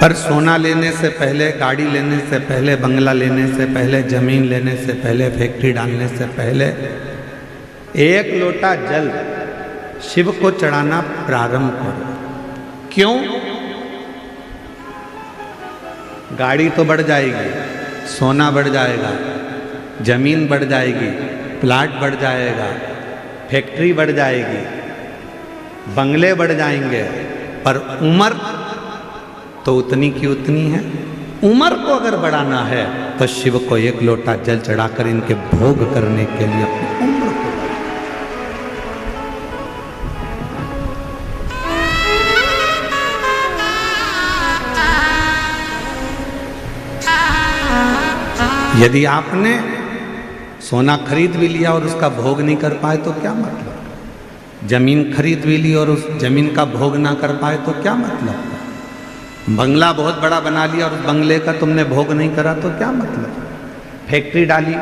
पर सोना लेने से पहले, गाड़ी लेने से पहले, बंगला लेने से पहले, जमीन लेने से पहले, फैक्ट्री डालने से पहले एक लोटा जल शिव को चढ़ाना प्रारंभ करो। क्यों? गाड़ी तो बढ़ जाएगी, सोना बढ़ जाएगा, जमीन बढ़ जाएगी, प्लाट बढ़ जाएगा, फैक्ट्री बढ़ जाएगी, बंगले बढ़ जाएंगे, पर उम्र तो उतनी की उतनी है। उम्र को अगर बढ़ाना है तो शिव को एक लोटा जल चढ़ाकर इनके भोग करने के लिए अपनी उम्र को यदि आपने सोना खरीद भी लिया और उसका भोग नहीं कर पाए तो क्या मतलब? जमीन खरीद भी ली और उस जमीन का भोग ना कर पाए तो क्या मतलब? बंगला बहुत बड़ा बना लिया और उस बंगले का तुमने भोग नहीं करा तो क्या मतलब? फैक्ट्री डाली,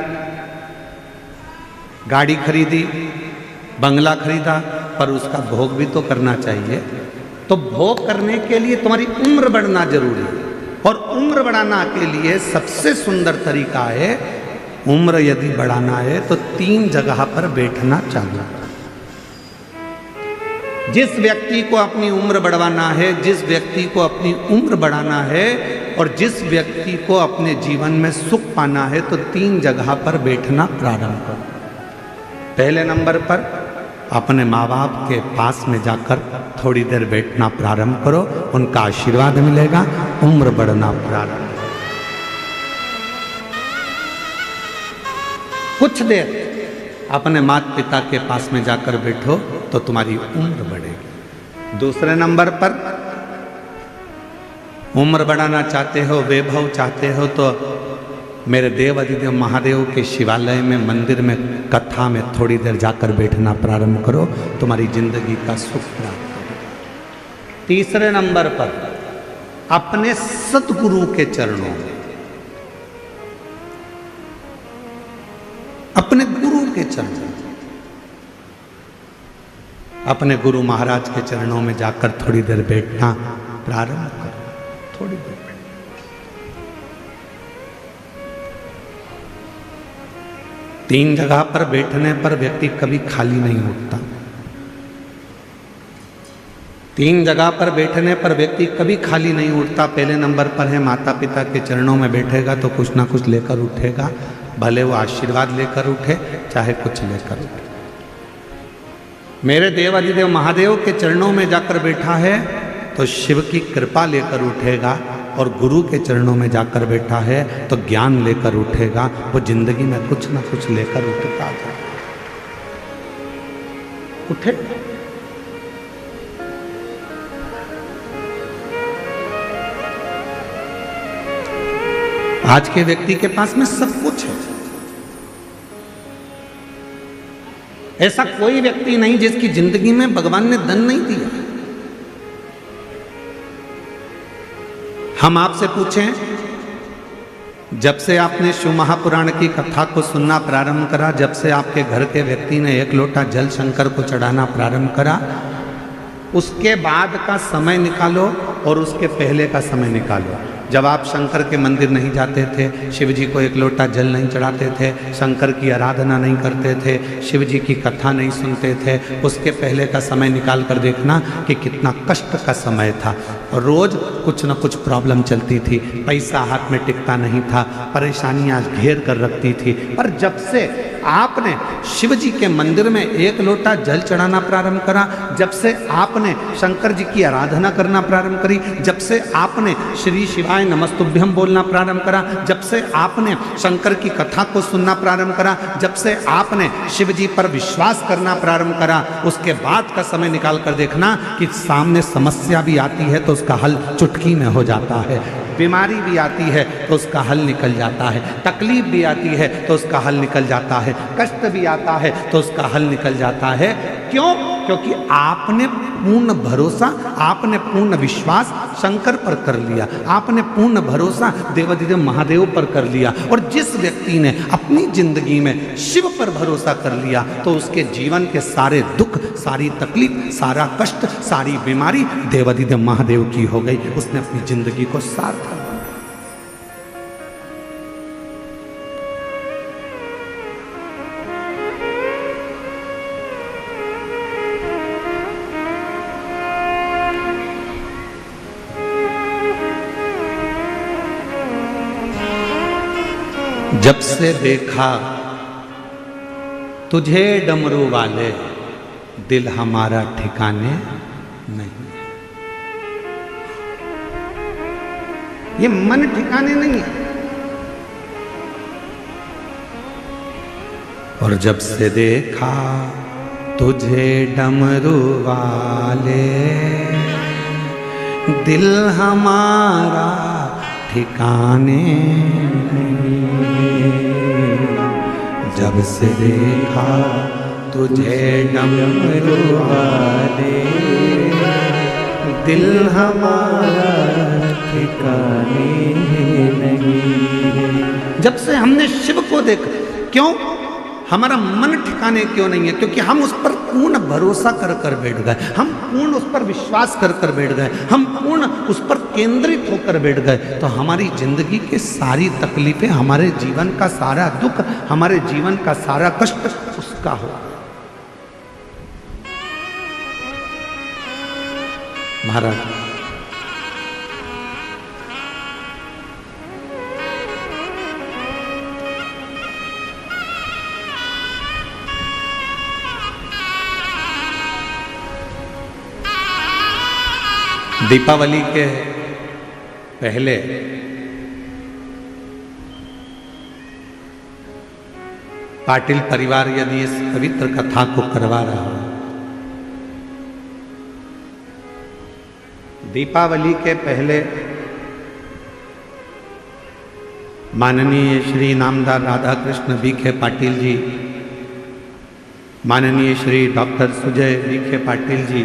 गाड़ी खरीदी, बंगला खरीदा, पर उसका भोग भी तो करना चाहिए। तो भोग करने के लिए तुम्हारी उम्र बढ़ना जरूरी है, और उम्र बढ़ाना के लिए सबसे सुंदर तरीका है, उम्र यदि बढ़ाना है तो 3 जगह पर बैठना चाहिए। जिस व्यक्ति को अपनी उम्र बढ़वाना है, जिस व्यक्ति को अपनी उम्र बढ़ाना है और जिस व्यक्ति को अपने जीवन में सुख पाना है, तो 3 जगह पर बैठना प्रारंभ करो। पहले नंबर पर अपने माँ बाप के पास में जाकर थोड़ी देर बैठना प्रारंभ करो, उनका आशीर्वाद मिलेगा, उम्र बढ़ना प्रारंभ। कुछ देर अपने माता पिता के पास में जाकर बैठो तो तुम्हारी उम्र बढ़ेगी। दूसरे नंबर पर उम्र बढ़ाना चाहते हो, वैभव चाहते हो, तो मेरे देव अधिदेव महादेव के शिवालय में, मंदिर में, कथा में थोड़ी देर जाकर बैठना प्रारंभ करो, तुम्हारी जिंदगी का सुख प्राप्त होगा। तीसरे नंबर पर अपने सतगुरु के चरणों में, अपने गुरु के चरणों, अपने गुरु महाराज के चरणों में जाकर थोड़ी देर बैठना प्रारंभ करो। थोड़ी देर 3 जगह पर बैठने पर व्यक्ति कभी खाली नहीं उठता। 3 जगह पर बैठने पर व्यक्ति कभी खाली नहीं उठता। पहले नंबर पर है माता पिता के चरणों में बैठेगा तो कुछ ना कुछ लेकर उठेगा, भले वो आशीर्वाद लेकर उठे चाहे कुछ लेकर उठे। मेरे देव अधिदेव महादेव के चरणों में जाकर बैठा है तो शिव की कृपा लेकर उठेगा, और गुरु के चरणों में जाकर बैठा है तो ज्ञान लेकर उठेगा। वो जिंदगी में कुछ ना कुछ लेकर उठता है। उठे आज के व्यक्ति के पास में सब कुछ है। ऐसा कोई व्यक्ति नहीं जिसकी जिंदगी में भगवान ने धन नहीं दिया। हम आपसे पूछें, जब से आपने शिव महापुराण की कथा को सुनना प्रारंभ करा, जब से आपके घर के व्यक्ति ने 1 लोटा जल शंकर को चढ़ाना प्रारंभ करा, उसके बाद का समय निकालो और उसके पहले का समय निकालो। जब आप शंकर के मंदिर नहीं जाते थे, शिव जी को 1 लोटा जल नहीं चढ़ाते थे, शंकर की आराधना नहीं करते थे, शिव जी की कथा नहीं सुनते थे, उसके पहले का समय निकाल कर देखना कि कितना कष्ट का समय था। और रोज़ कुछ न कुछ प्रॉब्लम चलती थी, पैसा हाथ में टिकता नहीं था, परेशानियाँ घेर कर रखती थी। पर जब से आपने शिव जी के मंदिर में 1 लोटा जल चढ़ाना प्रारंभ करा, जब से आपने शंकर जी की आराधना करना प्रारंभ करी, जब से आपने श्री शिवाय नमस्तुभ्यम बोलना प्रारंभ करा, जब से आपने शंकर की कथा को सुनना प्रारंभ करा, जब से आपने शिव जी पर विश्वास करना प्रारंभ करा, उसके बाद का समय निकाल कर देखना कि सामने समस्या भी आती है तो उसका हल चुटकी में हो जाता है, बीमारी भी आती है तो उसका हल निकल जाता है, तकलीफ भी आती है तो उसका हल निकल जाता है, कष्ट भी आता है तो उसका हल निकल जाता है। क्यों? क्योंकि आपने पूर्ण भरोसा, आपने पूर्ण विश्वास शंकर पर कर लिया, आपने पूर्ण भरोसा देवाधिदेव महादेव पर कर लिया। और जिस व्यक्ति ने अपनी जिंदगी में शिव पर भरोसा कर लिया तो उसके जीवन के सारे दुख, सारी तकलीफ, सारा कष्ट, सारी बीमारी देवाधिदेव महादेव की हो गई। उसने अपनी जिंदगी को सार्थक। जब से देखा तुझे डमरू वाले, दिल हमारा ठिकाने नहीं। ये मन ठिकाने नहीं है। और जब से देखा तुझे डमरू वाले, दिल हमारा ठिकाने नहीं। जब से देखा तुझे डमरू वाले, दिल हमारा ठिकाने नहीं। जब से हमने शिव को देखा, क्यों हमारा मन ठिकाने क्यों नहीं है? क्योंकि हम उस पर पूर्ण भरोसा कर कर बैठ गए, हम पूर्ण उस पर विश्वास कर कर बैठ गए, हम पूर्ण उस पर केंद्रित होकर बैठ गए। तो हमारी जिंदगी की सारी तकलीफें, हमारे जीवन का सारा दुख, हमारे जीवन का सारा कष्ट उसका हो। महाराज दीपावली के पहले पाटिल परिवार यदि इस पवित्र कथा को करवा रहा हो, दीपावली के पहले माननीय श्री नामदार राधा कृष्ण बीखे पाटिल जी, माननीय श्री डॉक्टर सुजय बीखे पाटिल जी,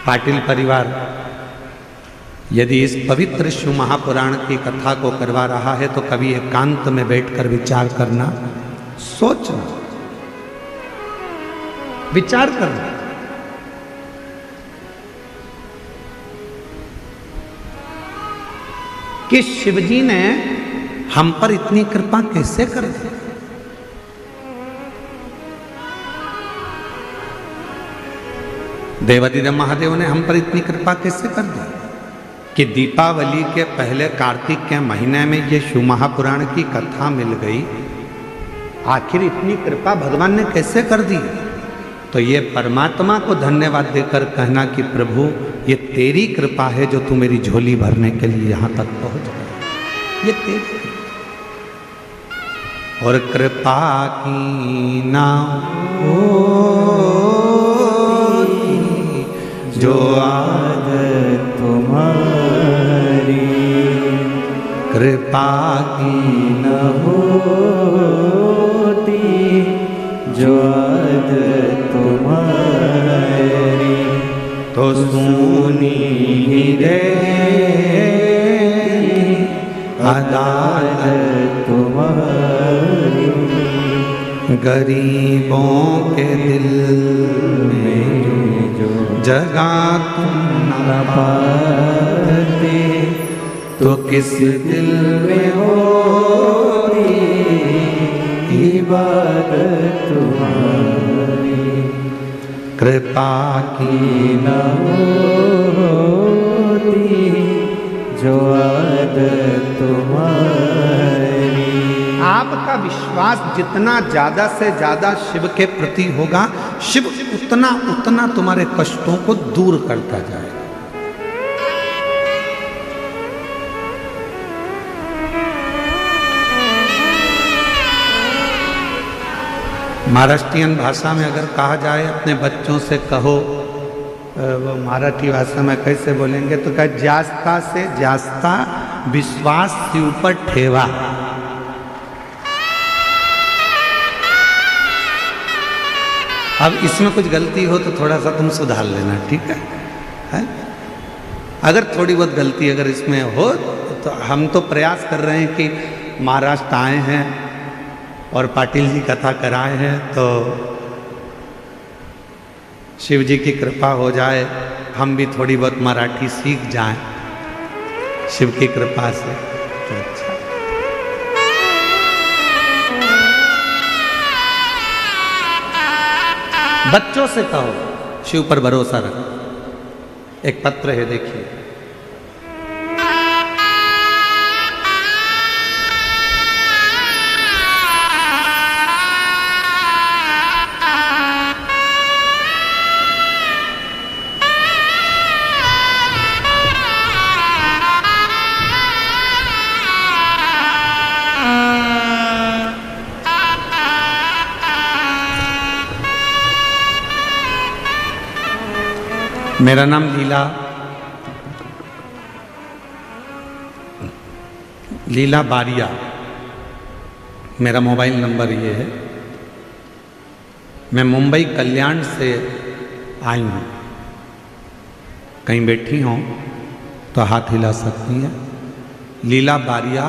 पाटिल परिवार यदि इस पवित्र शिव महापुराण की कथा को करवा रहा है तो कभी एकांत में बैठकर विचार करना, सोचना, विचार करना। कि शिवजी ने हम पर इतनी कृपा कैसे कर दी। देवाधिदेव महादेव ने हम पर इतनी कृपा कैसे कर दी कि दीपावली के पहले कार्तिक के महीने में ये शिव महापुराण की कथा मिल गई। आखिर इतनी कृपा भगवान ने कैसे कर दी? तो ये परमात्मा को धन्यवाद देकर कहना कि प्रभु ये तेरी कृपा है जो तू मेरी झोली भरने के लिए यहाँ तक पहुँच गया। ये तेरी और कृपा की ना जो आदत तुम्हारी, कृपा की न होती जो आदत तुम्हारी, तो सुनी ही रे अदालत तुम्हारी, गरीबों के दिल में जगा तुम न पाते, तो किस दिल में होती इबादत तुम्हारी, कृपा की न होती जो आदत तुम्हारी। आपका विश्वास जितना ज्यादा से ज्यादा शिव के प्रति होगा, शिव उतना उतना तुम्हारे कष्टों को दूर करता जाएगा। महाराष्ट्रियन भाषा में अगर कहा जाए अपने बच्चों से कहो, वो मराठी भाषा में कैसे बोलेंगे तो क्या, जास्ता से जास्ता विश्वास शिव पर ठेवा। अब इसमें कुछ गलती हो तो थोड़ा सा तुम सुधार लेना, ठीक है? है? अगर थोड़ी बहुत गलती अगर इसमें हो तो हम तो प्रयास कर रहे हैं कि महाराष्ट्र आए हैं और पाटिल जी कथा कराए हैं, तो शिव जी की कृपा हो जाए, हम भी थोड़ी बहुत मराठी सीख जाएं शिव की कृपा से तो अच्छा। बच्चों से कहो शिव पर भरोसा रखो। एक पत्र है, देखिए। मेरा नाम लीला बारिया, मेरा मोबाइल नंबर ये है। मैं मुंबई कल्याण से आई हूँ। कहीं बैठी हों तो हाथ हिला सकती हैं। लीला बारिया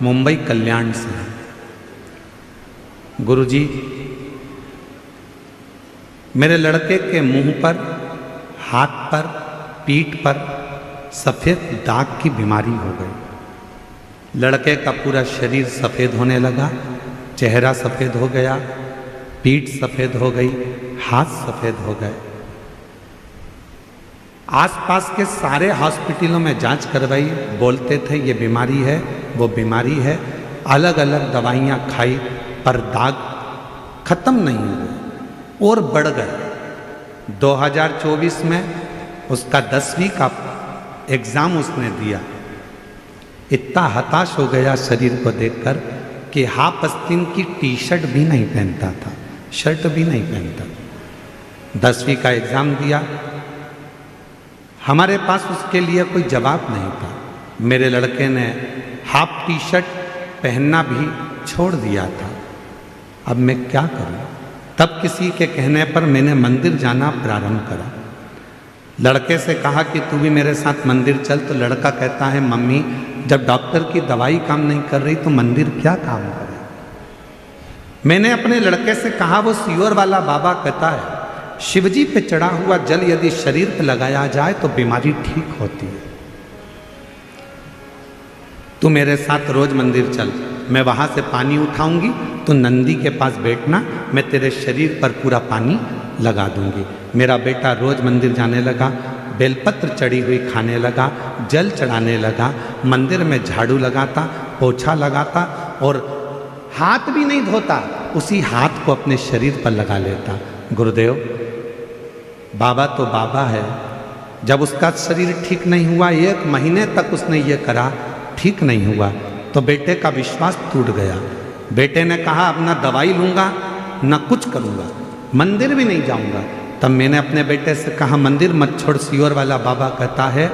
मुंबई कल्याण से। गुरुजी, मेरे लड़के के मुंह पर, हाथ पर, पीठ पर सफ़ेद दाग की बीमारी हो गई। लड़के का पूरा शरीर सफ़ेद होने लगा, चेहरा सफ़ेद हो गया, पीठ सफ़ेद हो गई, हाथ सफ़ेद हो गए। आसपास के सारे हॉस्पिटलों में जांच करवाई, बोलते थे ये बीमारी है, वो बीमारी है। अलग अलग दवाइयाँ खाई पर दाग खत्म नहीं हुए और बढ़ गए। 2024 में उसका 10वीं का एग्ज़ाम उसने दिया। इतना हताश हो गया शरीर को देखकर कि हाफ आस्तीन की टी शर्ट भी नहीं पहनता था, शर्ट भी नहीं पहनता। 10वीं का एग्ज़ाम दिया। हमारे पास उसके लिए कोई जवाब नहीं था। मेरे लड़के ने हाफ टी शर्ट पहनना भी छोड़ दिया था। अब मैं क्या करूं? तब किसी के कहने पर मैंने मंदिर जाना प्रारंभ करा। लड़के से कहा कि तू भी मेरे साथ मंदिर चल, तो लड़का कहता है मम्मी जब डॉक्टर की दवाई काम नहीं कर रही तो मंदिर क्या काम करे। मैंने अपने लड़के से कहा वो सियोर वाला बाबा कहता है शिवजी पे चढ़ा हुआ जल यदि शरीर पे लगाया जाए तो बीमारी ठीक होती है। तू मेरे साथ रोज मंदिर चल, मैं वहां से पानी उठाऊंगी, तो नंदी के पास बैठना, मैं तेरे शरीर पर पूरा पानी लगा दूंगी। मेरा बेटा रोज मंदिर जाने लगा, बेलपत्र चढ़ी हुई खाने लगा, जल चढ़ाने लगा, मंदिर में झाड़ू लगाता, पोछा लगाता और हाथ भी नहीं धोता, उसी हाथ को अपने शरीर पर लगा लेता। गुरुदेव, बाबा तो बाबा है। जब उसका शरीर ठीक नहीं हुआ, 1 महीने तक उसने ये करा, ठीक नहीं हुआ, तो बेटे का विश्वास टूट गया। बेटे ने कहा अब ना दवाई लूँगा ना कुछ करूँगा, मंदिर भी नहीं जाऊँगा। तब मैंने अपने बेटे से कहा मंदिर मत छोड़, सियोर वाला बाबा कहता है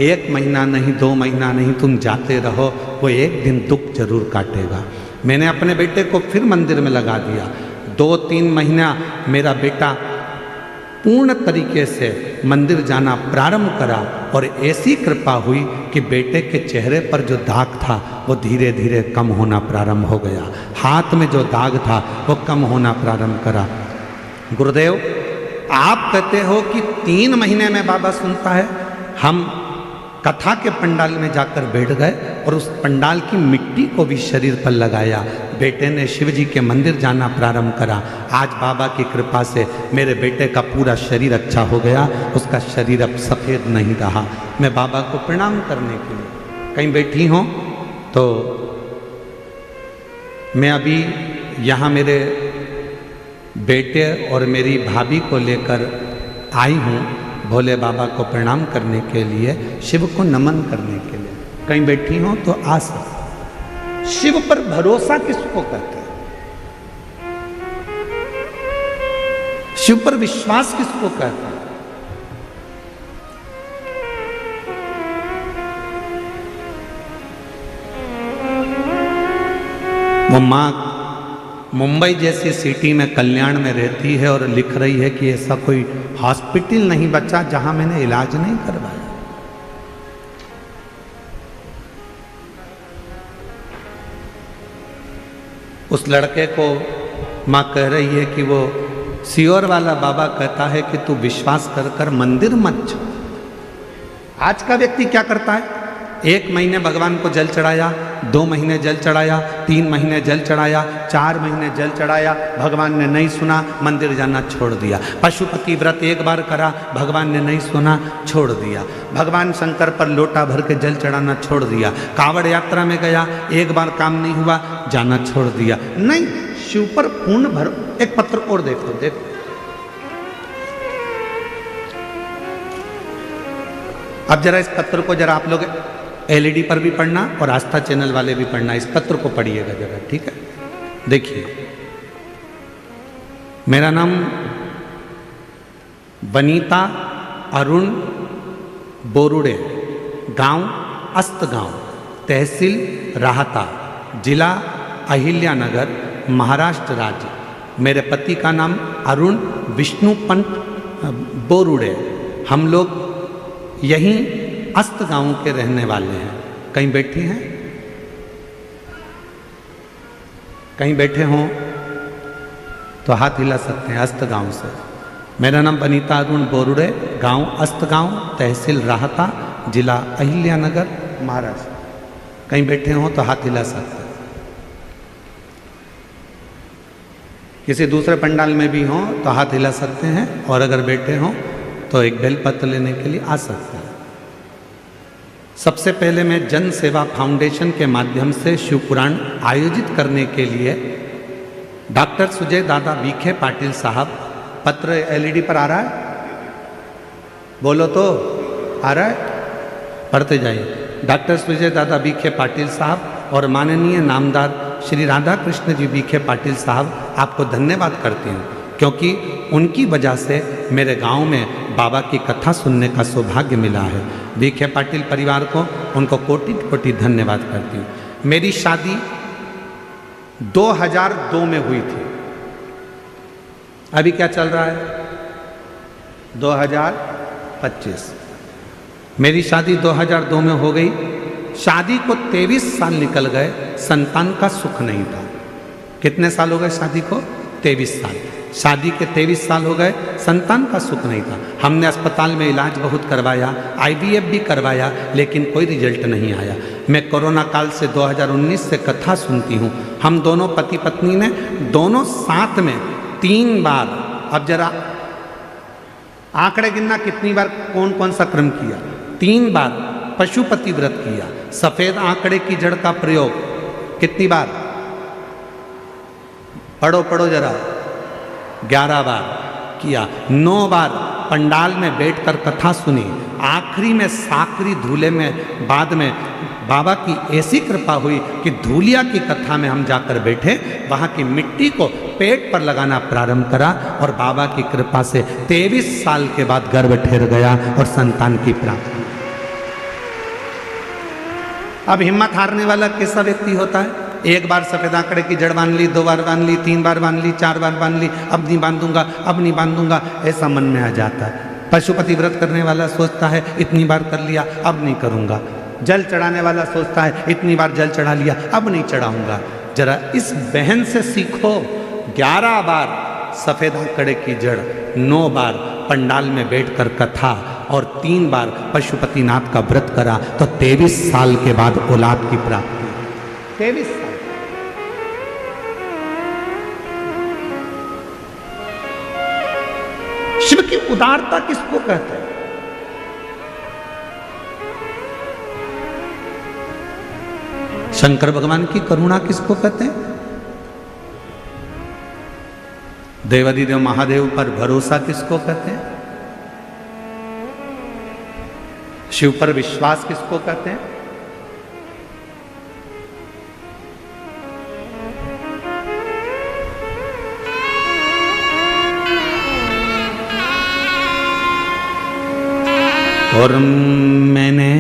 1 महीना नहीं 2 महीना नहीं तुम जाते रहो, वो एक दिन दुख जरूर काटेगा। मैंने अपने बेटे को फिर मंदिर में लगा दिया। 2-3 महीना मेरा बेटा पूर्ण तरीके से मंदिर जाना प्रारंभ करा और ऐसी कृपा हुई कि बेटे के चेहरे पर जो दाग था वो धीरे धीरे कम होना प्रारंभ हो गया। हाथ में जो दाग था वो कम होना प्रारंभ करा। गुरुदेव, आप कहते हो कि 3 महीने में बाबा सुनता है। हम कथा के पंडाल में जाकर बैठ गए और उस पंडाल की मिट्टी को भी शरीर पर लगाया। बेटे ने शिव जी के मंदिर जाना प्रारंभ करा। आज बाबा की कृपा से मेरे बेटे का पूरा शरीर अच्छा हो गया, उसका शरीर अब सफ़ेद नहीं रहा। मैं बाबा को प्रणाम करने के लिए कहीं बैठी हूँ तो मैं अभी यहाँ मेरे बेटे और मेरी भाभी को लेकर आई हूँ भोले बाबा को प्रणाम करने के लिए, शिव को नमन करने के लिए। कहीं बैठी हो तो आ सकते। शिव पर भरोसा किसको कहते हैं? शिव पर विश्वास किसको कहते हैं? वो मां मुंबई जैसी सिटी में कल्याण में रहती है और लिख रही है कि ऐसा कोई हॉस्पिटल नहीं बचा जहां मैंने इलाज नहीं करवाया। उस लड़के को माँ कह रही है कि वो सियोर वाला बाबा कहता है कि तू विश्वास कर कर मंदिर मत छोड़। आज का व्यक्ति क्या करता है, 1 महीने भगवान को जल चढ़ाया, 2 महीने जल चढ़ाया, 3 महीने जल चढ़ाया, 4 महीने जल चढ़ाया, भगवान ने नहीं सुना, मंदिर जाना छोड़ दिया। पशुपति व्रत 1 बार करा, भगवान ने नहीं सुना, छोड़ दिया। भगवान शंकर पर लोटा भर के जल चढ़ाना छोड़ दिया। कांवड़ यात्रा में गया, 1 बार काम नहीं हुआ, जाना छोड़ दिया। नहीं, शिव पर पूर्ण भर। एक पत्र और देखो, देखो अब जरा इस पत्र को जरा आप लोग एलईडी पर भी पढ़ना और आस्था चैनल वाले भी पढ़ना, इस पत्र को पढ़िएगा जरा, ठीक है। देखिए, मेरा नाम वनीता अरुण बोरुड़े, गांव अस्तगांव, तहसील राहता, जिला अहिल्यानगर, महाराष्ट्र राज्य। मेरे पति का नाम अरुण विष्णुपंत बोरुड़े। हम लोग यहीं अस्त गांव के रहने वाले हैं। कहीं बैठी हैं, कहीं बैठे हों तो हाथ हिला सकते हैं। अस्त गांव से। मेरा नाम वनीता अरुण बोरुड़े, गांव अस्त गांव, तहसील राहता, जिला अहिल्यानगर, महाराष्ट्र। कहीं बैठे हों तो हाथ हिला सकते हैं। किसी दूसरे पंडाल में भी हों तो हाथ हिला सकते हैं, और अगर बैठे हों तो एक बेलपत्र लेने के लिए आ सकते हैं। सबसे पहले मैं जन सेवा फाउंडेशन के माध्यम से शिव पुराण आयोजित करने के लिए डॉक्टर सुजय दादा बीखे पाटिल साहब, पत्र एलईडी पर आ रहा है, बोलो तो आ रहा है, पढ़ते जाइए। डॉक्टर सुजय दादा बीखे पाटिल साहब और माननीय नामदार श्री राधा कृष्ण जी बीखे पाटिल साहब, आपको धन्यवाद करती हूँ, क्योंकि उनकी वजह से मेरे गांव में बाबा की कथा सुनने का सौभाग्य मिला है। बीखे पाटिल परिवार को, उनको कोटि कोटि धन्यवाद करती हूँ। मेरी शादी 2002 में हुई थी। अभी क्या चल रहा है, 2025। मेरी शादी 2002 में हो गई। शादी को 23 साल निकल गए, संतान का सुख नहीं था। कितने साल हो गए शादी को? 23 साल। शादी के 23 साल हो गए, संतान का सुख नहीं था। हमने अस्पताल में इलाज बहुत करवाया, आईवीएफ भी करवाया, लेकिन कोई रिजल्ट नहीं आया। मैं कोरोना काल से 2019 से कथा सुनती हूँ। हम दोनों पति पत्नी ने दोनों साथ में 3 बार, अब जरा आंकड़े गिनना कितनी बार कौन कौन सा क्रम किया। 3 बार पशुपति व्रत किया। सफेद आंकड़े की जड़ का प्रयोग कितनी बार? पढ़ो पढ़ो जरा। 11 बार किया। 9 बार पंडाल में बैठकर कथा सुनी। आखिरी में साकरी धूले में बाद में बाबा की ऐसी कृपा हुई कि धूलिया की कथा में हम जाकर बैठे, वहाँ की मिट्टी को पेट पर लगाना प्रारंभ करा, और बाबा की कृपा से 23 साल के बाद गर्भ ठहर गया और संतान की प्राप्ति। अब हिम्मत हारने वाला कैसा व्यक्ति होता है? 1 बार सफेद आंकड़े की जड़ बांध ली, 2 बार बांध ली, 3 बार बांध ली, 4 बार बांध ली, अब नहीं बांधूंगा, अब नहीं बांधूंगा, ऐसा मन में आ जाता है। पशुपति व्रत करने वाला सोचता है इतनी बार कर लिया, अब नहीं करूंगा। जल चढ़ाने वाला सोचता है इतनी बार जल चढ़ा लिया, अब नहीं चढ़ाऊंगा। जरा इस बहन से सीखो। 11 बार सफेद आंकड़े की जड़, 9 बार पंडाल में बैठकर कथा, और 3 बार पशुपतिनाथ का व्रत करा, तो 23 साल के बाद औलाद की प्राप्ति। 23 साल। शिव की उदारता किसको कहते हैं? शंकर भगवान की करुणा किसको कहते हैं? देवाधिदेव महादेव पर भरोसा किसको कहते हैं? शिव पर विश्वास किसको कहते हैं? और मैंने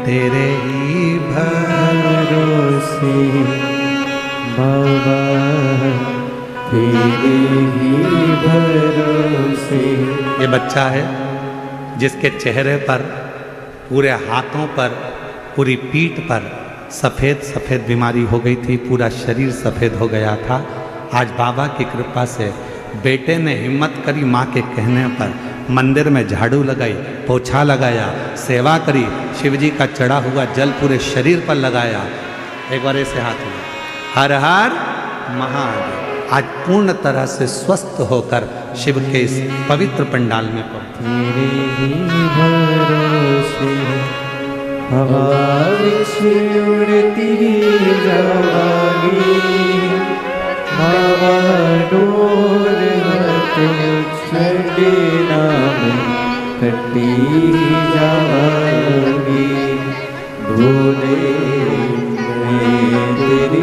तेरे ही भरोसे बाबा तेरे ही भरोसे। ये बच्चा है जिसके चेहरे पर, पूरे हाथों पर, पूरी पीठ पर सफ़ेद सफ़ेद बीमारी हो गई थी, पूरा शरीर सफ़ेद हो गया था। आज बाबा की कृपा से बेटे ने हिम्मत करी, माँ के कहने पर मंदिर में झाड़ू लगाई, पोछा लगाया, सेवा करी, शिवजी का चढ़ा हुआ जल पूरे शरीर पर लगाया। एक बार ऐसे हाथ में हर हर महादेव। आज पूर्ण तरह से स्वस्थ होकर शिव के इस पवित्र पंडाल में पहुंचे। तेरे ही भरोसे हवा विच उड़ती जावांगी, हवा डोर तो छड़े नाम कटी जावांगी। भोले मैं तेरी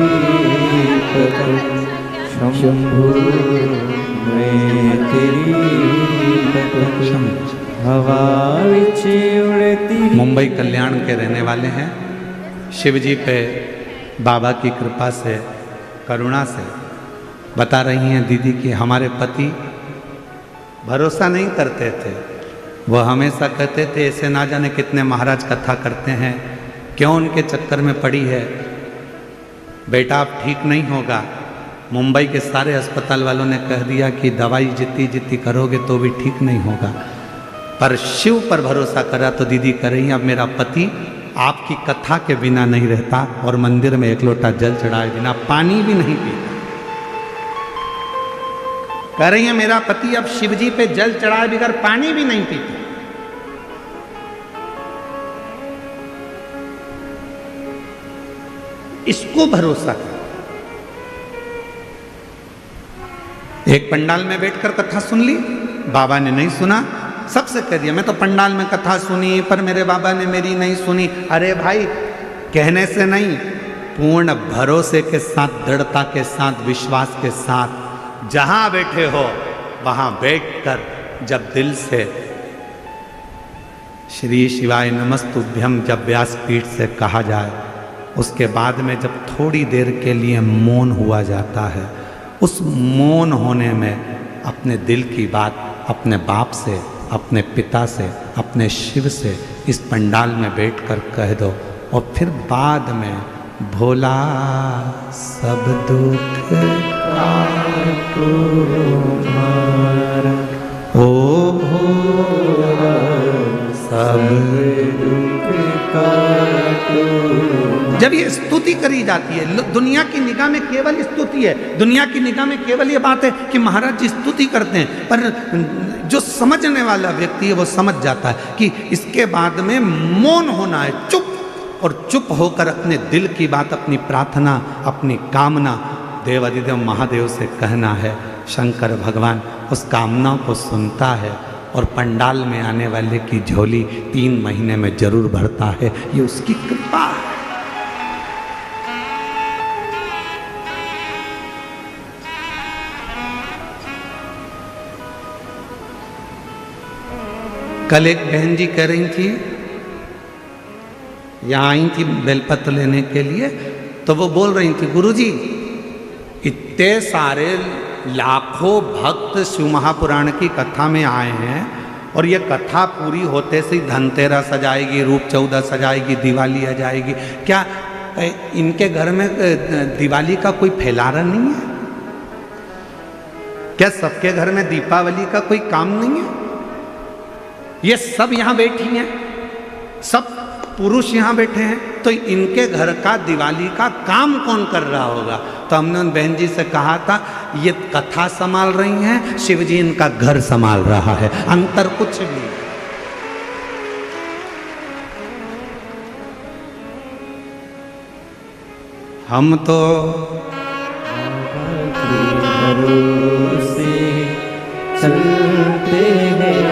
कदम, शंभु मैं तेरी कदम, हवा विच उड़ती। मुंबई कल्याण के रहने वाले हैं। शिव जी पे बाबा की कृपा से, करुणा से बता रही हैं दीदी कि हमारे पति भरोसा नहीं करते थे। वो हमेशा कहते थे ऐसे ना जाने कितने महाराज कथा करते हैं, क्यों उनके चक्कर में पड़ी है, बेटा अब ठीक नहीं होगा। मुंबई के सारे अस्पताल वालों ने कह दिया कि दवाई जितनी जितनी करोगे तो भी ठीक नहीं होगा, पर शिव पर भरोसा करा तो दीदी कह रही, अब मेरा पति आपकी कथा के बिना नहीं रहता और मंदिर में एक लोटा जल चढ़ाए बिना पानी भी नहीं पीता। कह रही है मेरा पति अब शिवजी पे जल चढ़ाए बगैर पानी भी नहीं पीता। इसको भरोसा कर। एक पंडाल में बैठकर कथा सुन ली, बाबा ने नहीं सुना, सबसे कह दिया मैं तो पंडाल में कथा सुनी पर मेरे बाबा ने मेरी नहीं सुनी। अरे भाई, कहने से नहीं, पूर्ण भरोसे के साथ, दृढ़ता के साथ, विश्वास के साथ जहां बैठे हो वहां बैठकर जब दिल से श्री शिवाय नमस्तुभ्यम जब व्यासपीठ से कहा जाए, उसके बाद में जब थोड़ी देर के लिए मौन हुआ जाता है, उस मौन होने में अपने दिल की बात अपने बाप से, अपने पिता से, अपने शिव से इस पंडाल में बैठकर कह दो और फिर बाद में भोला सब दुख तुम्हारा, ओ भोला सब दुख काटो। जब ये स्तुति करी जाती है, दुनिया की निगाह में केवल स्तुति है, दुनिया की निगाह में केवल ये बात है कि महाराज जी स्तुति करते हैं, पर जो समझने वाला व्यक्ति है वो समझ जाता है कि इसके बाद में मौन होना है, चुप, और चुप होकर अपने दिल की बात, अपनी प्रार्थना, अपनी कामना देवाधिदेव महादेव से कहना है। शंकर भगवान उस कामना को सुनता है और पंडाल में आने वाले की झोली 3 महीने में जरूर भरता है। ये उसकी कृपा है। कल एक बहन जी कह रही थी, यहाँ आई थी बेलपत्र लेने के लिए, तो वो बोल रही थी गुरुजी इतने सारे लाखों भक्त शिव महापुराण की कथा में आए हैं और ये कथा पूरी होते से ही धनतेरस आ जाएगी, रूप 14 सजाएगी, दिवाली आ जाएगी, क्या इनके घर में दिवाली का कोई फैलारा नहीं है? क्या सबके घर में दीपावली का कोई काम नहीं है? ये सब यहाँ बैठी हैं, सब पुरुष यहाँ बैठे हैं, तो इनके घर का दिवाली का काम कौन कर रहा होगा? तो हमने उन बहन जी से कहा था ये कथा संभाल रही हैं, शिव जी इनका घर संभाल रहा है, अंतर कुछ भी। हम तो भरोसे चलते हैं।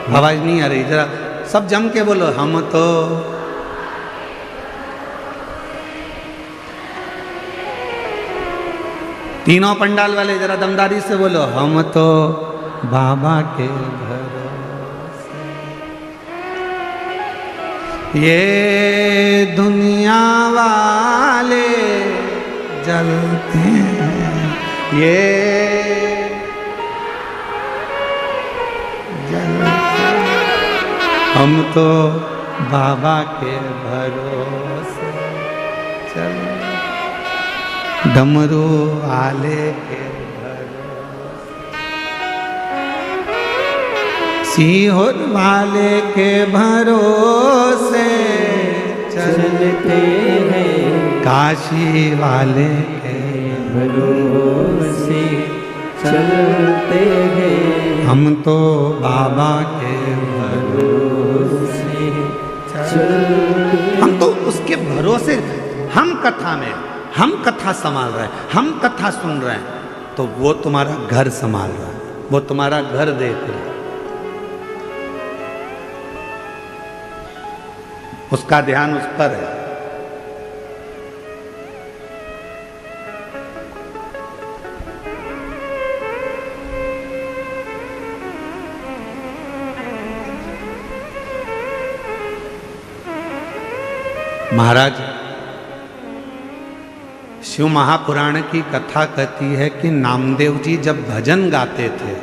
आवाज नहीं आ रही, जरा सब जम के बोलो, हम तो तीनों पंडाल वाले जरा दमदारी से बोलो, हम तो बाबा के भरोसे। ये दुनिया वाले जलते हैं, ये जलते हैं। हम तो बाबा के भरोसे चल, डमरू वाले के सीहोर वाले के भरोसे चलते हैं, काशी वाले के भरोसे चलते हैं। हम तो बाबा के भरोसे चलते, हम तो उसके भरोसे, हम कथा में, हम कथा संभाल रहे हैं, हम कथा सुन रहे हैं, तो वो तुम्हारा घर संभाल रहा है, वो तुम्हारा घर देख रहा है, उसका ध्यान उस पर है। महाराज, शिव महापुराण की कथा कहती है कि नामदेव जी जब भजन गाते थे,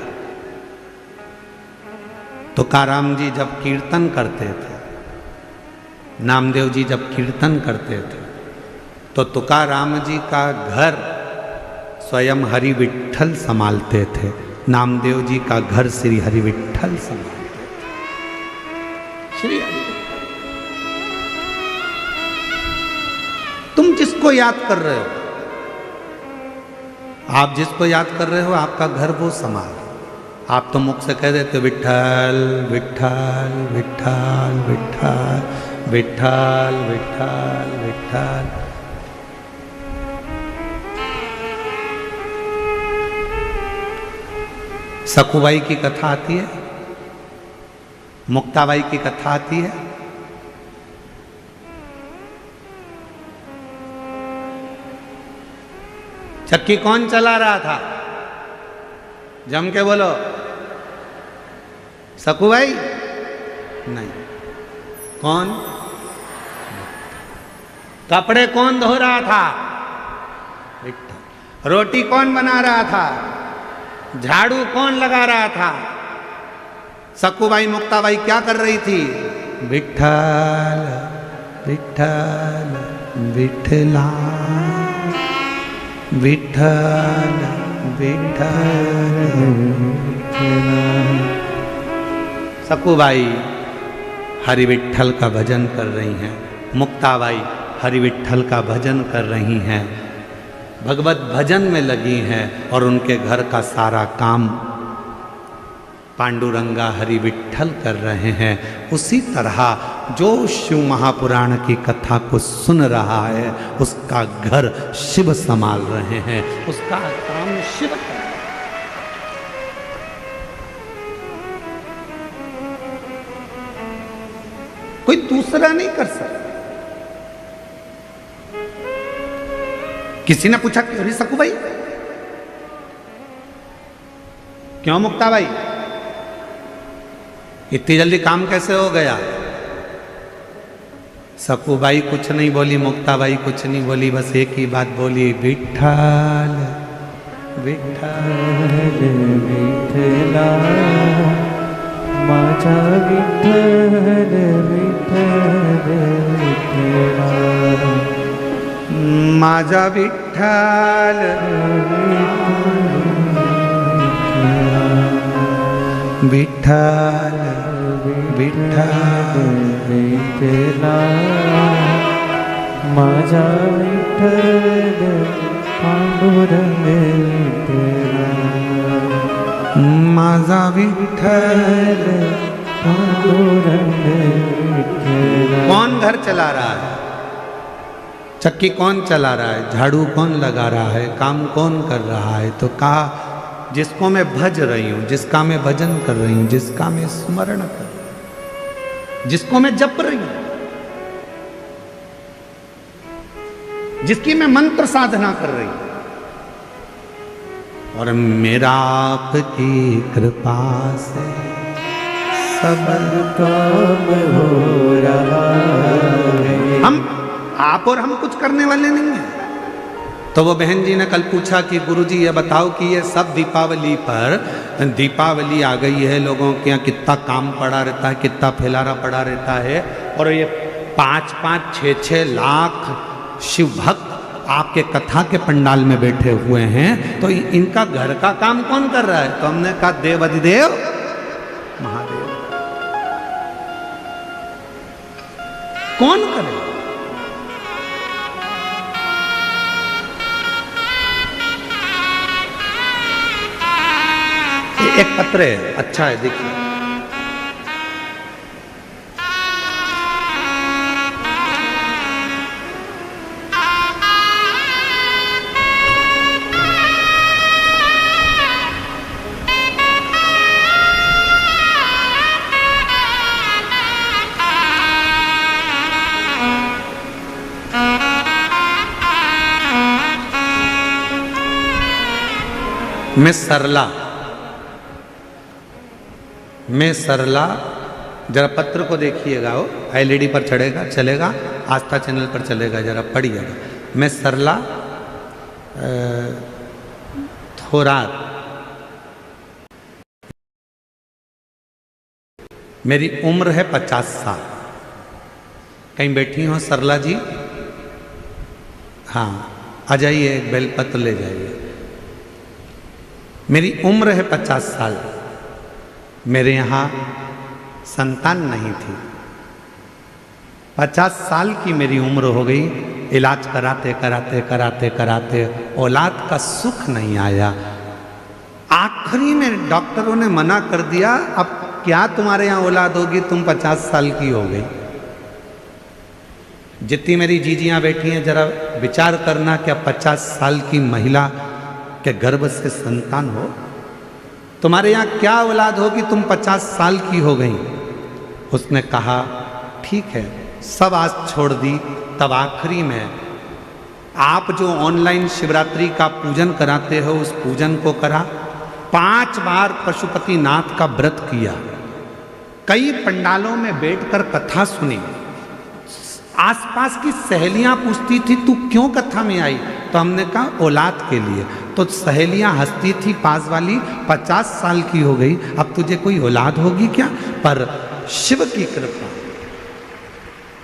तुकाराम जी जब कीर्तन करते थे, नामदेव जी जब कीर्तन करते थे, तो तुकाराम जी का घर स्वयं हरि विठ्ठल संभालते थे, नामदेव जी का घर श्री हरि विठ्ठल संभालते थे। श्री हरि, तुम जिसको याद कर रहे हो, आप जिसको याद कर रहे हो, आपका घर वो संभाल। आप तो मुख से कह देते विठ्ठल विठ्ठल विठ्ठल विठ्ठल विठ्ठल विठ्ठल विठ्ठल। सखुबाई की कथा आती है, मुक्ताबाई की कथा आती है, चक्की कौन चला रहा था? जम के बोलो। सखुबाई? नहीं। कौन? कपड़े कौन धो रहा था? विठ्ठल। रोटी कौन बना रहा था? झाड़ू कौन लगा रहा था? सखुबाई मुक्ताबाई क्या कर रही थी? विठ्ठल विठ्ठल विठला विठ्ठल विठ्ठल। सखुबाई हरि विठ्ठल का भजन कर रही हैं, मुक्ताबाई हरि विठ्ठल का भजन कर रही हैं, भगवत भजन में लगी हैं, और उनके घर का सारा काम पांडुरंगा हरि विठ्ठल कर रहे हैं। उसी तरह जो शिव महापुराण की कथा को सुन रहा है, उसका घर शिव संभाल रहे हैं, उसका काम शिव कर रहे हैं। कोई दूसरा नहीं कर सकता। किसी ने पूछा क्यों सखुबाई, क्यों मुक्ताबाई, इतनी जल्दी काम कैसे हो गया? सखुबाई कुछ नहीं बोली, मुक्ताबाई कुछ नहीं बोली, बस एक ही बात बोली, विठ्ठल विठ्ठल विठला माझा विठ्ठल विठ्ठल विठला माझा विठ्ठल विठ्ठल विठ्ठल विठला माझा विठ्ठल पांडुरंग विठला माझा विठ्ठल पांडुरंग विठला। कौन घर चला रहा है? चक्की कौन चला रहा है? झाड़ू कौन लगा रहा है? काम कौन कर रहा है? तो कहा जिसको मैं भज रही हूं, जिसका मैं भजन कर रही हूं, जिसका मैं स्मरण कर रही हूं, जिसको मैं जप रही हूं, जिसकी मैं मंत्र साधना कर रही हूं, और मेरा आपकी कृपा से सब काम हो रहा है। हम, आप और हम कुछ करने वाले नहीं हैं। तो वो बहन जी ने कल पूछा कि गुरुजी ये बताओ कि ये सब दीपावली पर, दीपावली आ गई है, लोगों के यहाँ कितना काम पड़ा रहता है, कितना फैलारा पड़ा रहता है, और ये 5-5, 6-6 लाख शिव भक्त आपके कथा के पंडाल में बैठे हुए हैं, तो इनका घर का काम कौन कर रहा है? तो हमने कहा देव अधिदेव महादेव। कौन करे? एक पत्र है, अच्छा है, देखिए। मैं सरला, जरा पत्र को देखिएगा, वो एलईडी पर चलेगा, आस्था चैनल पर चलेगा, जरा पढ़िएगा। मैं सरला थोरात, मेरी उम्र है 50 साल। कहीं बैठी हो सरला जी? हाँ, आ जाइए, एक बेलपत्र ले जाइए। मेरी उम्र है 50 साल। मेरे यहाँ संतान नहीं थी। 50 साल की मेरी उम्र हो गई, इलाज कराते औलाद का सुख नहीं आया। आखिरी में डॉक्टरों ने मना कर दिया, अब क्या तुम्हारे यहाँ औलाद होगी, तुम 50 साल की हो गई। जितनी मेरी जीजियाँ बैठी हैं, जरा विचार करना, क्या 50 साल की महिला के गर्भ से संतान हो? तुम्हारे यहाँ क्या औलाद होगी, तुम 50 साल की हो गई। उसने कहा ठीक है, सब आस छोड़ दी। तब आखिरी में आप जो ऑनलाइन शिवरात्रि का पूजन कराते हो, उस पूजन को करा। 5 बार पशुपतिनाथ का व्रत किया। कई पंडालों में बैठकर कथा सुनी। आसपास की सहेलियां पूछती थी तू क्यों कथा में आई? तो हमने कहा औलाद के लिए। तो सहेलियां हंसती थी पास वाली, 50 साल की हो गई, अब तुझे कोई औलाद होगी क्या? पर शिव की कृपा,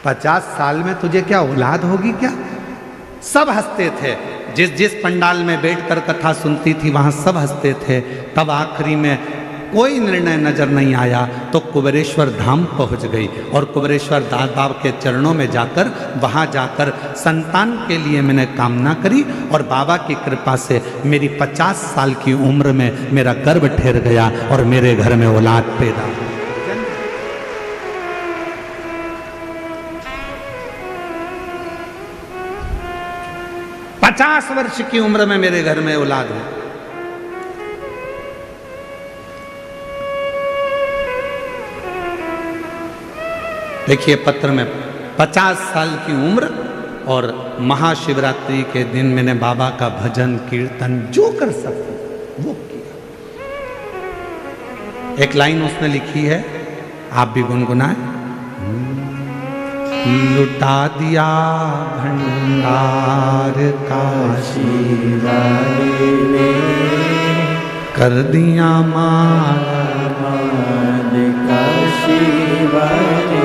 50 साल में तुझे क्या औलाद होगी क्या? सब हंसते थे। जिस पंडाल में बैठकर कथा सुनती थी वहां सब हंसते थे। तब आखिरी में कोई निर्णय नजर नहीं आया तो कुबेरेश्वर धाम पहुंच गई और कुबेरेश्वर बाबा के चरणों में जाकर, वहां जाकर संतान के लिए मैंने कामना करी और बाबा की कृपा से मेरी 50 साल की उम्र में मेरा गर्भ ठहर गया और मेरे घर में औलाद पैदा हुई। 50 वर्ष की उम्र में मेरे घर में औलाद हुई। देखिए पत्र में 50 साल की उम्र और महाशिवरात्रि के दिन मैंने बाबा का भजन कीर्तन जो कर सकते वो किया। एक लाइन उसने लिखी है, आप भी गुनगुनाएं। लुटा दिया भंडार काशी वाले ने, कर दिया माला माल काशी वाले,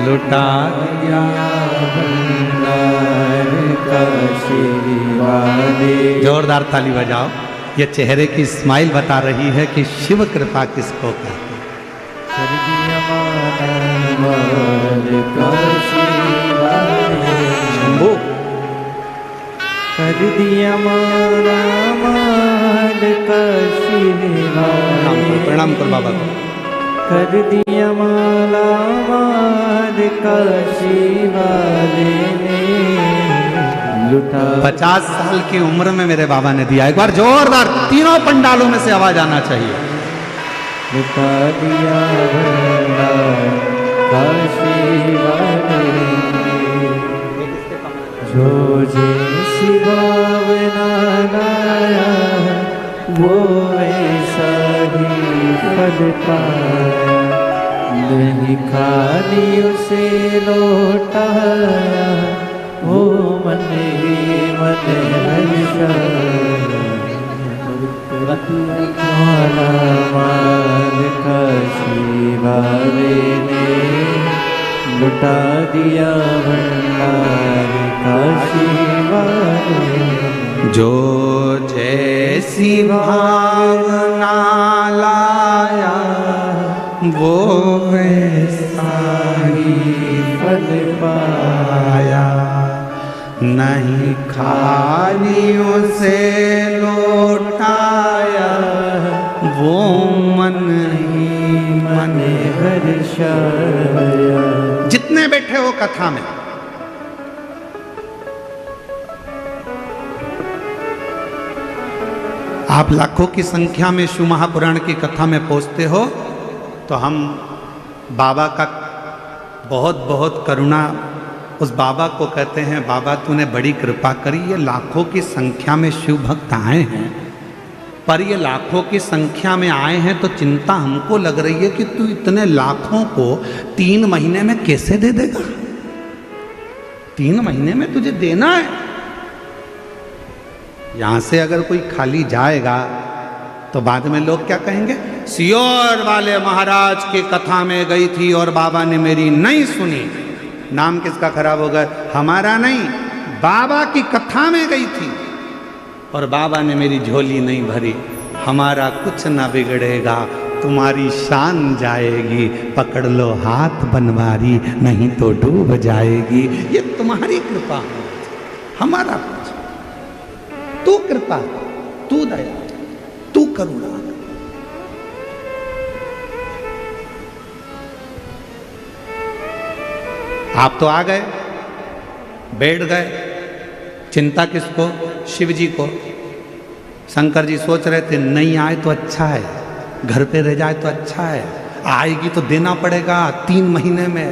लुटा दिया भंडार काशी वाले। जोरदार ताली बजाओ। ये चेहरे की स्माइल बता रही है कि शिव कृपा किसको कहते हैं। कर दिया माल काशी वाले, शंभू कर दिया माला माल काशी वाले, प्रणाम कर बाबा को। कर दिया माला माल काशी वाले ने, लुटा 50 साल की उम्र में मेरे बाबा ने दिया। एक बार जोरदार तीनों पंडालों में से आवाज आना चाहिए। लुटा दिया भंडार काशी वाले, जो जैसी भावना लाया वो ऐसा ही फल पाया, नहीं खाली उसे लौटाया वो मन ही मन हर्षाया माला माल काशी बावे ने लुटा दिया भंडार काशी बावे। जो जैसी भावना लाया वो वैसा ही फल पाया, नहीं खाली उसे लौटाया वो मन ही मन हर्षाया। जितने बैठे हो कथा में, आप लाखों की संख्या में शिव महापुराण की कथा में पहुंचते हो, तो हम बाबा का बहुत बहुत करुणा, उस बाबा को कहते हैं बाबा तूने बड़ी कृपा करी। ये लाखों की संख्या में शिव भक्त आए हैं, पर ये लाखों की संख्या में आए हैं तो चिंता हमको लग रही है कि तू इतने लाखों को 3 महीने में कैसे दे देगा। 3 महीने में तुझे देना है। यहां से अगर कोई खाली जाएगा तो बाद में लोग क्या कहेंगे, सियोर वाले महाराज की कथा में गई थी और बाबा ने मेरी नहीं सुनी। नाम किसका खराब होगा? हमारा नहीं, बाबा की कथा में गई थी और बाबा ने मेरी झोली नहीं भरी। हमारा कुछ ना बिगड़ेगा, तुम्हारी शान जाएगी, पकड़ लो हाथ बनवारी नहीं तो डूब जाएगी। ये तुम्हारी कृपा है, हमारा कुछ। तू कृपा, तू दया, तू करुणा। आप तो आ गए, बैठ गए, चिंता किसको? शिव जी को। शंकर जी सोच रहे थे नहीं आए तो अच्छा है, घर पे रह जाए तो अच्छा है, आएगी तो देना पड़ेगा 3 महीने में।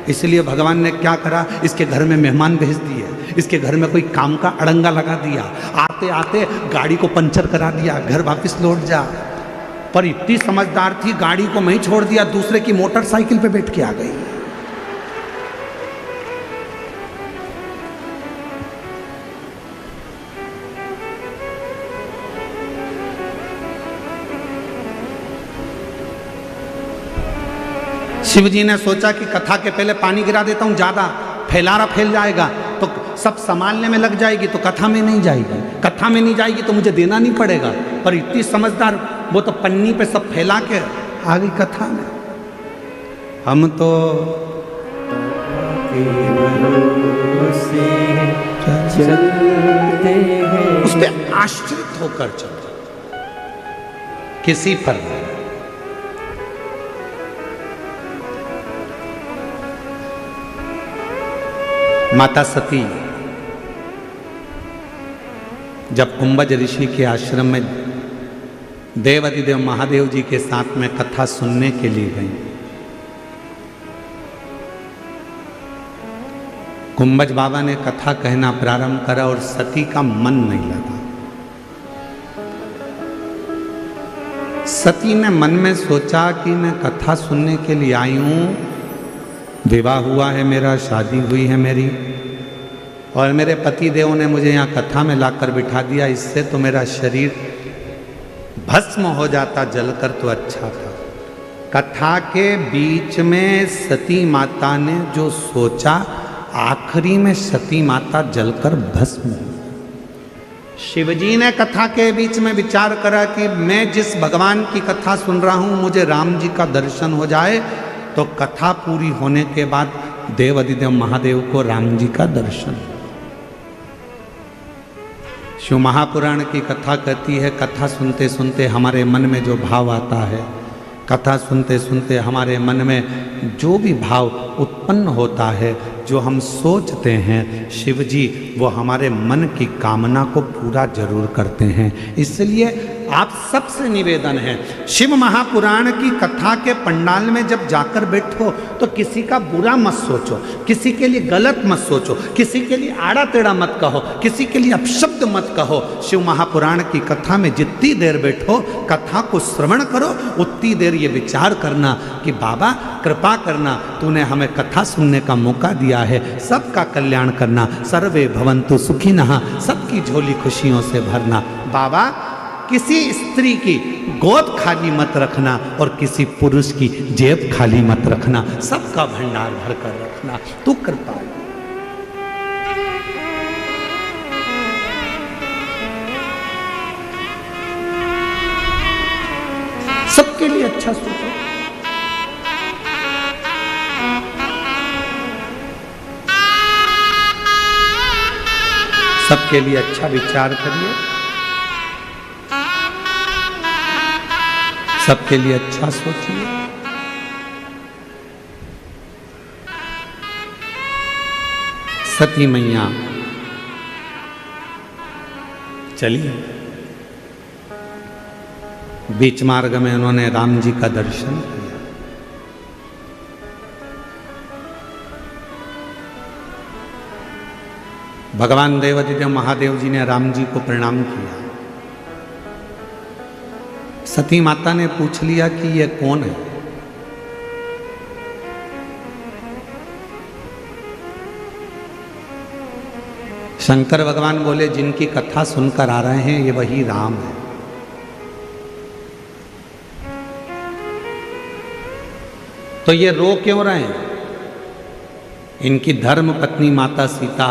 इसलिए भगवान ने क्या करा, इसके घर में मेहमान भेज दिए, इसके घर में कोई काम का अड़ंगा लगा दिया, आते आते गाड़ी को पंचर करा दिया, घर वापस लौट जा। पर इतनी समझदार थी, गाड़ी को मैं ही छोड़ दिया, दूसरे की मोटरसाइकिल पे बैठ के आ गई। शिव जी ने सोचा कि कथा के पहले पानी गिरा देता हूं, ज्यादा फैलारा फैल जाएगा तो सब संभालने में लग जाएगी, तो कथा में नहीं जाएगी, कथा में नहीं जाएगी तो मुझे देना नहीं पड़ेगा। पर इतनी समझदार, वो तो पन्नी पे सब फैला के आ गई कथा में। हम तो चलते हैं, उस पर आश्रित होकर चलते, किसी पर नहीं। माता सती जब कुंभज ऋषि के आश्रम में देवाधिदेव महादेव जी के साथ में कथा सुनने के लिए गई, कुंभज बाबा ने कथा कहना प्रारंभ करा और सती का मन नहीं लगा। सती ने मन में सोचा कि मैं कथा सुनने के लिए आई हूं, विवाह हुआ है मेरा, शादी हुई है मेरी, और मेरे पति देव ने मुझे यहाँ कथा में लाकर बिठा दिया, इससे तो मेरा शरीर भस्म हो जाता जलकर तो अच्छा था। कथा के बीच में सती माता ने जो सोचा, आखिरी में सती माता जलकर भस्म हो। शिवजी ने कथा के बीच में विचार करा कि मैं जिस भगवान की कथा सुन रहा हूं, मुझे राम जी का दर्शन हो जाए, तो कथा पूरी होने के बाद देवाधिदेव महादेव को राम जी का दर्शन। शिव महापुराण की कथा कहती है, कथा सुनते सुनते हमारे मन में जो भाव आता है, कथा सुनते सुनते हमारे मन में जो भी भाव उत्पन्न होता है, जो हम सोचते हैं, शिव जी वो हमारे मन की कामना को पूरा जरूर करते हैं। इसलिए आप सबसे निवेदन है, शिव महापुराण की कथा के पंडाल में जब जाकर बैठो तो किसी का बुरा मत सोचो, किसी के लिए गलत मत सोचो, किसी के लिए आड़ा टेढ़ा मत कहो, किसी के लिए अपशब्द मत कहो। शिव महापुराण की कथा में जितनी देर बैठो, कथा को श्रवण करो, उतनी देर ये विचार करना कि बाबा कृपा करना, तूने हमें कथा सुनने का मौका दिया दिया है सबका कल्याण करना, सर्वे भवन्तु सुखिनः, सबकी झोली खुशियों से भरना। बाबा किसी स्त्री की गोद खाली मत रखना और किसी पुरुष की जेब खाली मत रखना, सबका भंडार भर कर रखना, तू कृपा। सबके लिए अच्छा सोचो, सबके लिए अच्छा विचार करिए, सबके लिए अच्छा सोचिए। सती मैया चलिए, बीच मार्ग में उन्होंने राम जी का दर्शन किया। भगवान देवाधिदेव महादेव जी ने राम जी को प्रणाम किया। सती माता ने पूछ लिया कि ये कौन है। शंकर भगवान बोले जिनकी कथा सुनकर आ रहे हैं ये वही राम है। तो ये रो क्यों रहे हैं? इनकी धर्म पत्नी माता सीता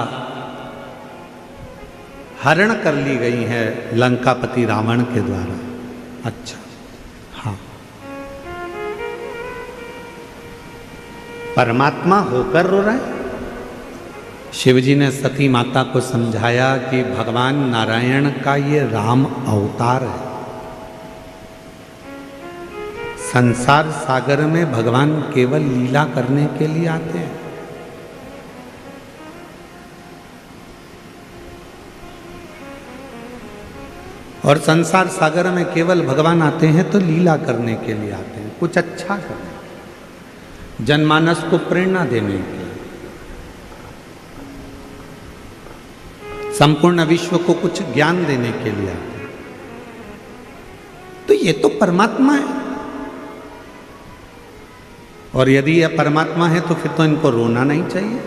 हरण कर ली गई है लंकापति रावण के द्वारा। अच्छा, हाँ, परमात्मा होकर रो रहे हैं। शिवजी ने सती माता को समझाया कि भगवान नारायण का ये राम अवतार है। संसार सागर में भगवान केवल लीला करने के लिए आते हैं। और संसार सागर में केवल भगवान आते हैं तो लीला करने के लिए आते हैं, कुछ अच्छा करने, जनमानस को प्रेरणा देने के लिए, संपूर्ण विश्व को कुछ ज्ञान देने के लिए आते हैं। तो ये तो परमात्मा है। और यदि यह परमात्मा है तो फिर तो इनको रोना नहीं चाहिए।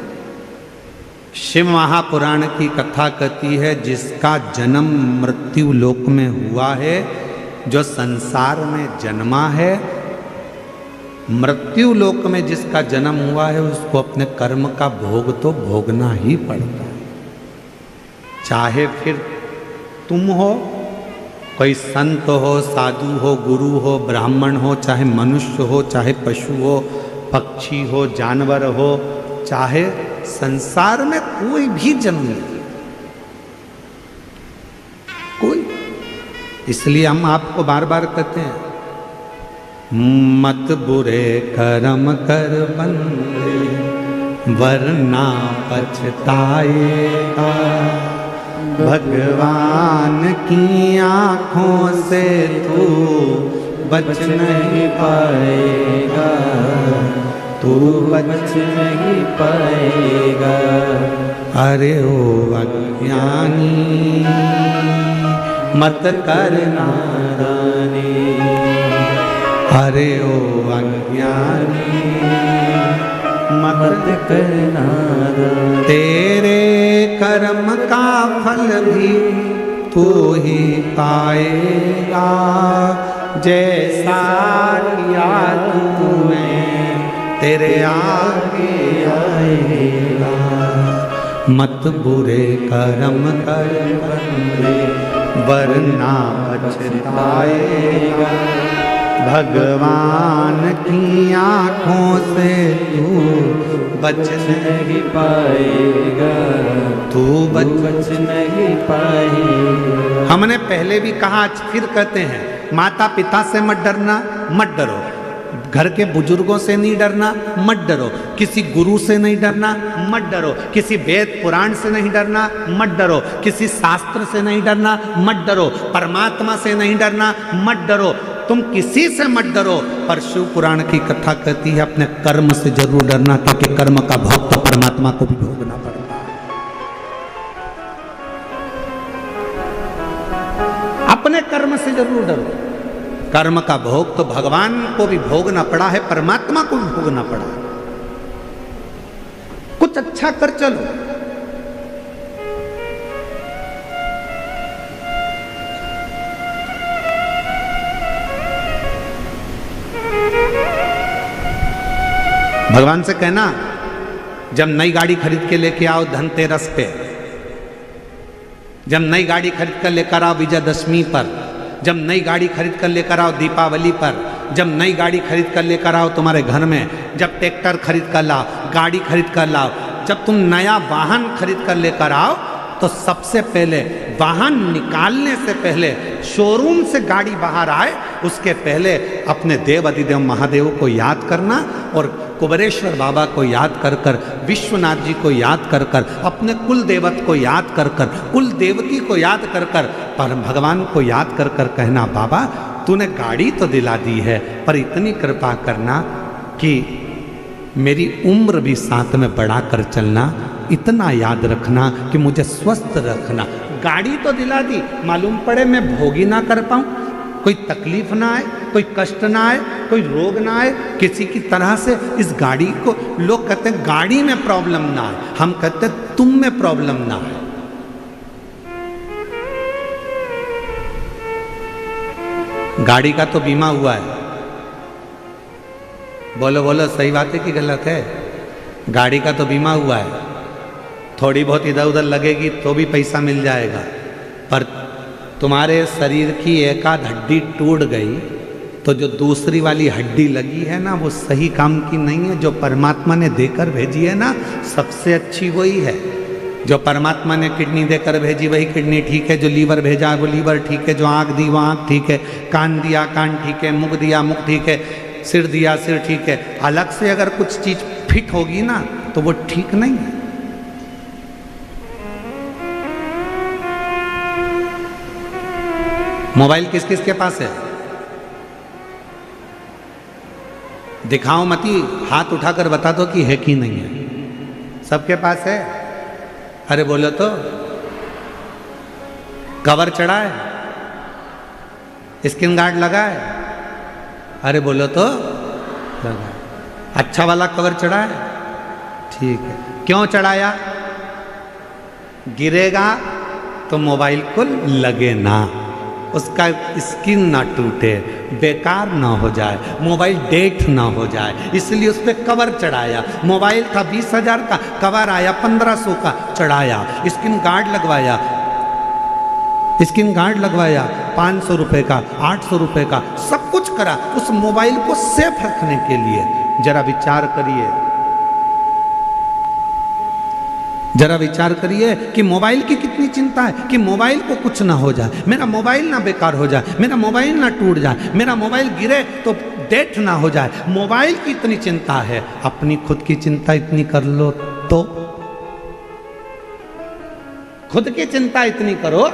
शिव महापुराण की कथा कहती है जिसका जन्म मृत्यु लोक में हुआ है, जो संसार में जन्मा है, मृत्यु लोक में जिसका जन्म हुआ है उसको अपने कर्म का भोग तो भोगना ही पड़ता है। चाहे फिर तुम हो, कोई संत हो, साधु हो, गुरु हो, ब्राह्मण हो, चाहे मनुष्य हो, चाहे पशु हो, पक्षी हो, जानवर हो, चाहे संसार में कोई भी जन्म ले, कोई। इसलिए हम आपको बार बार कहते हैं मत बुरे कर्म कर बंदे वरना पछताएगा। भगवान की आँखों से तू बच नहीं पाएगा, तू बच नहीं पाएगा। अरे ओ अज्ञानी मत कर नादानी, अरे ओ अज्ञानी मत कर नादानी। तेरे कर्म का फल भी तू ही पाएगा, जैसा किया तूने तेरे आगे आएगा। मत बुरे कर्म कर बंदे वरना पछताएगा। भगवान की आँखों से तू बच नहीं पाएगा, तू बच नहीं पाएगा। हमने पहले भी कहा, आज फिर कहते हैं, माता पिता से मत डरना, मत डरो। घर के बुजुर्गों से नहीं डरना, मत डरो। किसी गुरु से नहीं डरना, मत डरो। किसी वेद पुराण से नहीं डरना, मत डरो। किसी शास्त्र से नहीं डरना, मत डरो। परमात्मा से नहीं डरना, मत डरो। तुम किसी से मत डरो, पर शिव पुराण की कथा कहती है अपने कर्म से जरूर डरना, क्योंकि कर्म का भोग तो परमात्मा को भी भोगना पड़ता है। अपने कर्म से जरूर डरो। कर्म का भोग तो भगवान को भी भोगना पड़ा है, परमात्मा को भी भोगना पड़ा है। कुछ अच्छा कर चलो। भगवान से कहना, जब नई गाड़ी खरीद के लेके आओ धनतेरस पे, जब नई गाड़ी खरीद कर लेकर आओ विजयदशमी पर, जब नई गाड़ी खरीद कर लेकर आओ दीपावली पर, जब नई गाड़ी खरीद कर लेकर आओ तुम्हारे घर में, जब ट्रैक्टर खरीद कर लाओ, गाड़ी खरीद कर लाओ, जब तुम नया वाहन खरीद कर लेकर आओ, तो सबसे पहले वाहन निकालने से पहले, शोरूम से गाड़ी बाहर आए उसके पहले अपने देव अधिदेव महादेव को याद करना और कुबेरेश्वर बाबा को याद कर कर, विश्वनाथ जी को याद कर कर, अपने कुल देवत को याद कर कर, कुल देवती को याद कर कर, पर भगवान को याद कर कर कहना, बाबा तूने गाड़ी तो दिला दी है, पर इतनी कृपा करना कि मेरी उम्र भी साथ में बढ़ा कर चलना, इतना याद रखना कि मुझे स्वस्थ रखना। गाड़ी तो दिला दी, मालूम पड़े मैं भोगी ना कर पाऊँ, कोई तकलीफ ना आए, कोई कष्ट ना आए, कोई रोग ना आए, किसी की तरह से इस गाड़ी को, लोग कहते हैं गाड़ी में प्रॉब्लम ना आए, हम कहते हैं तुम में प्रॉब्लम ना आए। गाड़ी का तो बीमा हुआ है, बोलो बोलो सही बात है कि गलत है? गाड़ी का तो बीमा हुआ है, थोड़ी बहुत इधर उधर लगेगी तो भी पैसा मिल जाएगा, पर तुम्हारे शरीर की एक आध हड्डी टूट गई तो जो दूसरी वाली हड्डी लगी है ना, वो सही काम की नहीं है। जो परमात्मा ने देकर भेजी है ना, सबसे अच्छी वही है। जो परमात्मा ने किडनी देकर भेजी वही किडनी ठीक है, जो लीवर भेजा वो लीवर ठीक है, जो आँख दी वो आँख ठीक है, कान दिया कान ठीक है, मुख दिया मुख ठीक है, सिर दिया सिर ठीक है। अलग से अगर कुछ चीज फिट होगी ना तो वो ठीक नहीं है। मोबाइल किस किस के पास है? दिखाओ मती, हाथ उठाकर बता दो कि है कि नहीं है। सबके पास है? अरे बोलो तो। कवर चढ़ा है? स्क्रीन गार्ड लगा है? अरे बोलो तो। लगा। अच्छा वाला कवर चढ़ा है? ठीक है। क्यों चढ़ाया? गिरेगा तो मोबाइल को लगे ना, उसका स्क्रीन ना टूटे, बेकार ना हो जाए, मोबाइल डेट ना हो जाए, इसलिए उस पर कवर चढ़ाया। मोबाइल था 20,000 का, कवर आया 1500 का, चढ़ाया। स्क्रीन गार्ड लगवाया, स्क्रीन गार्ड लगवाया 500 रुपये का, 800 रुपये का, सब कुछ करा उस मोबाइल को सेफ रखने के लिए। जरा विचार करिए, जरा विचार करिए कि मोबाइल की कितनी चिंता है कि मोबाइल को कुछ ना हो जाए, मेरा मोबाइल ना बेकार हो जाए, मेरा मोबाइल ना टूट जाए, मेरा मोबाइल गिरे तो डेट ना हो जाए। मोबाइल की इतनी चिंता है, अपनी खुद की चिंता इतनी कर लो तो। खुद की चिंता इतनी करो।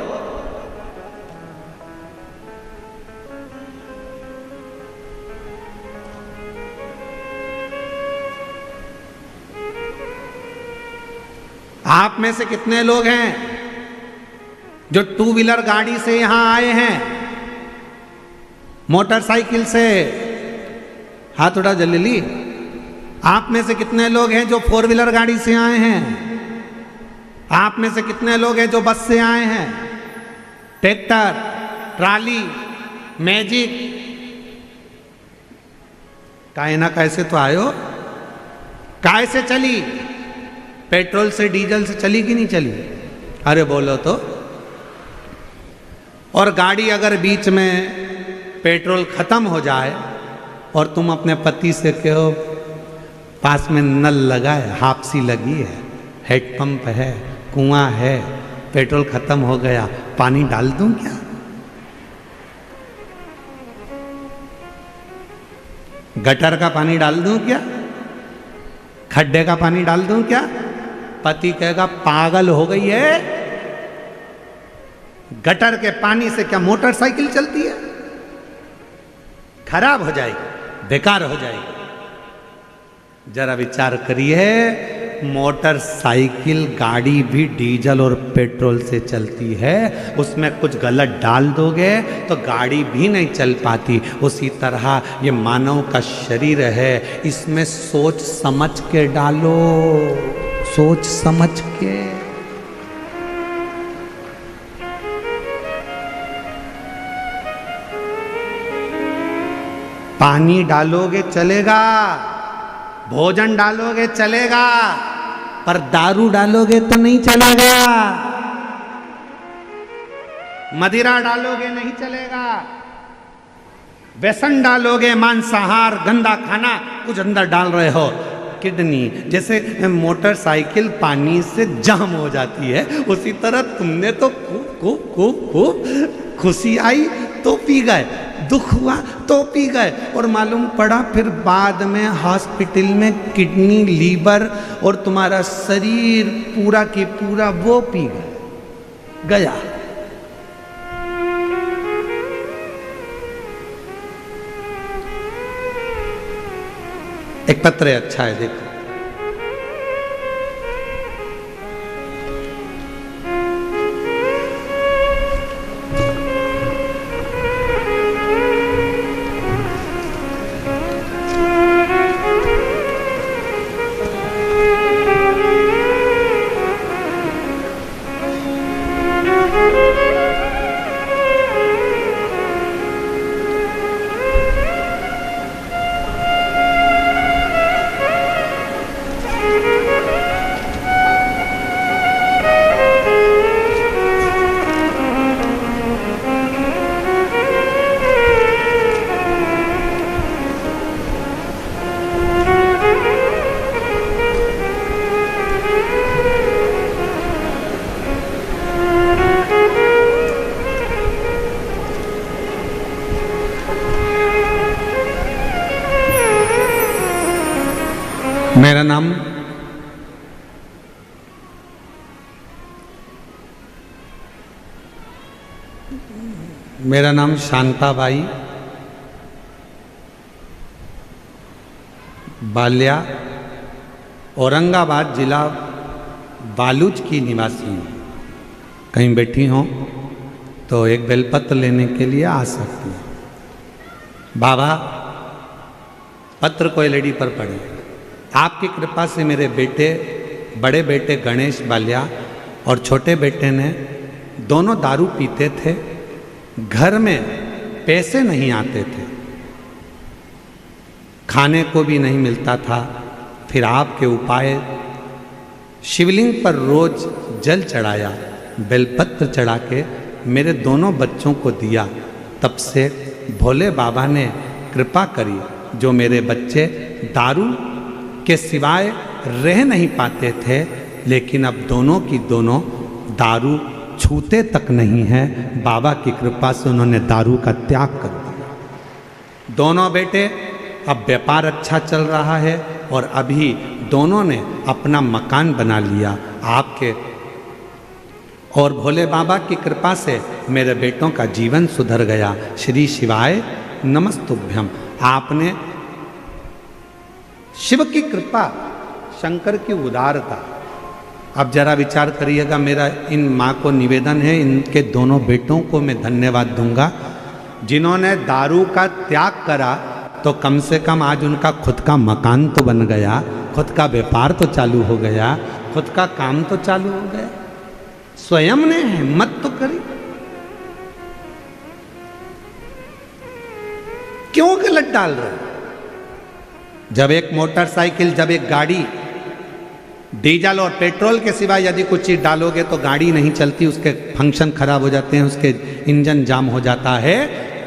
आप में से कितने लोग हैं जो टू व्हीलर गाड़ी से यहां आए हैं, मोटरसाइकिल से? हाथ उठा जल्दी। आप में से कितने लोग हैं जो फोर व्हीलर गाड़ी से आए हैं? आप में से कितने लोग हैं जो बस से आए हैं, ट्रैक्टर, ट्राली, मैजिक? काहे ना कैसे तो आए हो। काहे से चली? पेट्रोल से डीजल से चली कि नहीं चली? अरे बोलो तो। और गाड़ी अगर बीच में पेट्रोल खत्म हो जाए और तुम अपने पति से कहो पास में नल लगा है, हापसी लगी है, हेडपंप है, कुआं है, पेट्रोल खत्म हो गया, पानी डाल दूं क्या? गटर का पानी डाल दूं क्या? खड्डे का पानी डाल दूं क्या? पति कहेगा पागल हो गई है, गटर के पानी से क्या मोटरसाइकिल चलती है? खराब हो जाएगी, बेकार हो जाएगी। जरा विचार करिए, मोटरसाइकिल गाड़ी भी डीजल और पेट्रोल से चलती है, उसमें कुछ गलत डाल दोगे तो गाड़ी भी नहीं चल पाती। उसी तरह ये मानव का शरीर है, इसमें सोच समझ के डालो, सोच समझ के। पानी डालोगे चलेगा, भोजन डालोगे चलेगा, पर दारू डालोगे तो नहीं चलेगा, मदिरा डालोगे नहीं चलेगा, व्यसन डालोगे, मांसाहार गंदा खाना कुछ अंदर डाल रहे हो, किडनी जैसे मोटरसाइकिल पानी से जाम हो जाती है, उसी तरह तुमने तो खूब खूब खूब खूब खुशी आई तो पी गए, दुख हुआ तो पी गए, और मालूम पड़ा फिर बाद में हॉस्पिटल में किडनी, लीवर और तुम्हारा शरीर पूरा की पूरा वो पी गया। एक पत्र अच्छा है, देखो। मेरा नाम शांताबाई बाल्या, औरंगाबाद जिला बालूच की निवासी हूँ। कहीं बैठी हो तो एक बेलपत्र लेने के लिए आ सकती हैं। बाबा पत्र कोई लेडी पर पड़े, आपकी कृपा से मेरे बेटे, बड़े बेटे गणेश बाल्या और छोटे बेटे ने दोनों दारू पीते थे, घर में पैसे नहीं आते थे, खाने को भी नहीं मिलता था। फिर आपके उपाय, शिवलिंग पर रोज जल चढ़ाया, बेलपत्र चढ़ा के मेरे दोनों बच्चों को दिया। तब से भोले बाबा ने कृपा करी, जो मेरे बच्चे दारू के सिवाय रह नहीं पाते थे, लेकिन अब दोनों की दोनों दारू छूते तक नहीं है। बाबा की कृपा से उन्होंने दारू का त्याग कर दिया। दोनों बेटे अब व्यापार अच्छा चल रहा है और अभी दोनों ने अपना मकान बना लिया। आपके और भोले बाबा की कृपा से मेरे बेटों का जीवन सुधर गया। श्री शिवाय नमस्तुभ्यम। आपने शिव की कृपा, शंकर की उदारता, अब जरा विचार करिएगा। मेरा इन माँ को निवेदन है, इनके दोनों बेटों को मैं धन्यवाद दूंगा जिन्होंने दारू का त्याग करा, तो कम से कम आज उनका खुद का मकान तो बन गया, खुद का व्यापार तो चालू हो गया, खुद का काम तो चालू हो गया। स्वयं ने हिम्मत तो करी, क्यों गलत डाल रहे? जब एक मोटरसाइकिल, जब एक गाड़ी डीजल और पेट्रोल के सिवाय यदि कुछ चीज़ डालोगे तो गाड़ी नहीं चलती, उसके फंक्शन खराब हो जाते हैं, उसके इंजन जाम हो जाता है।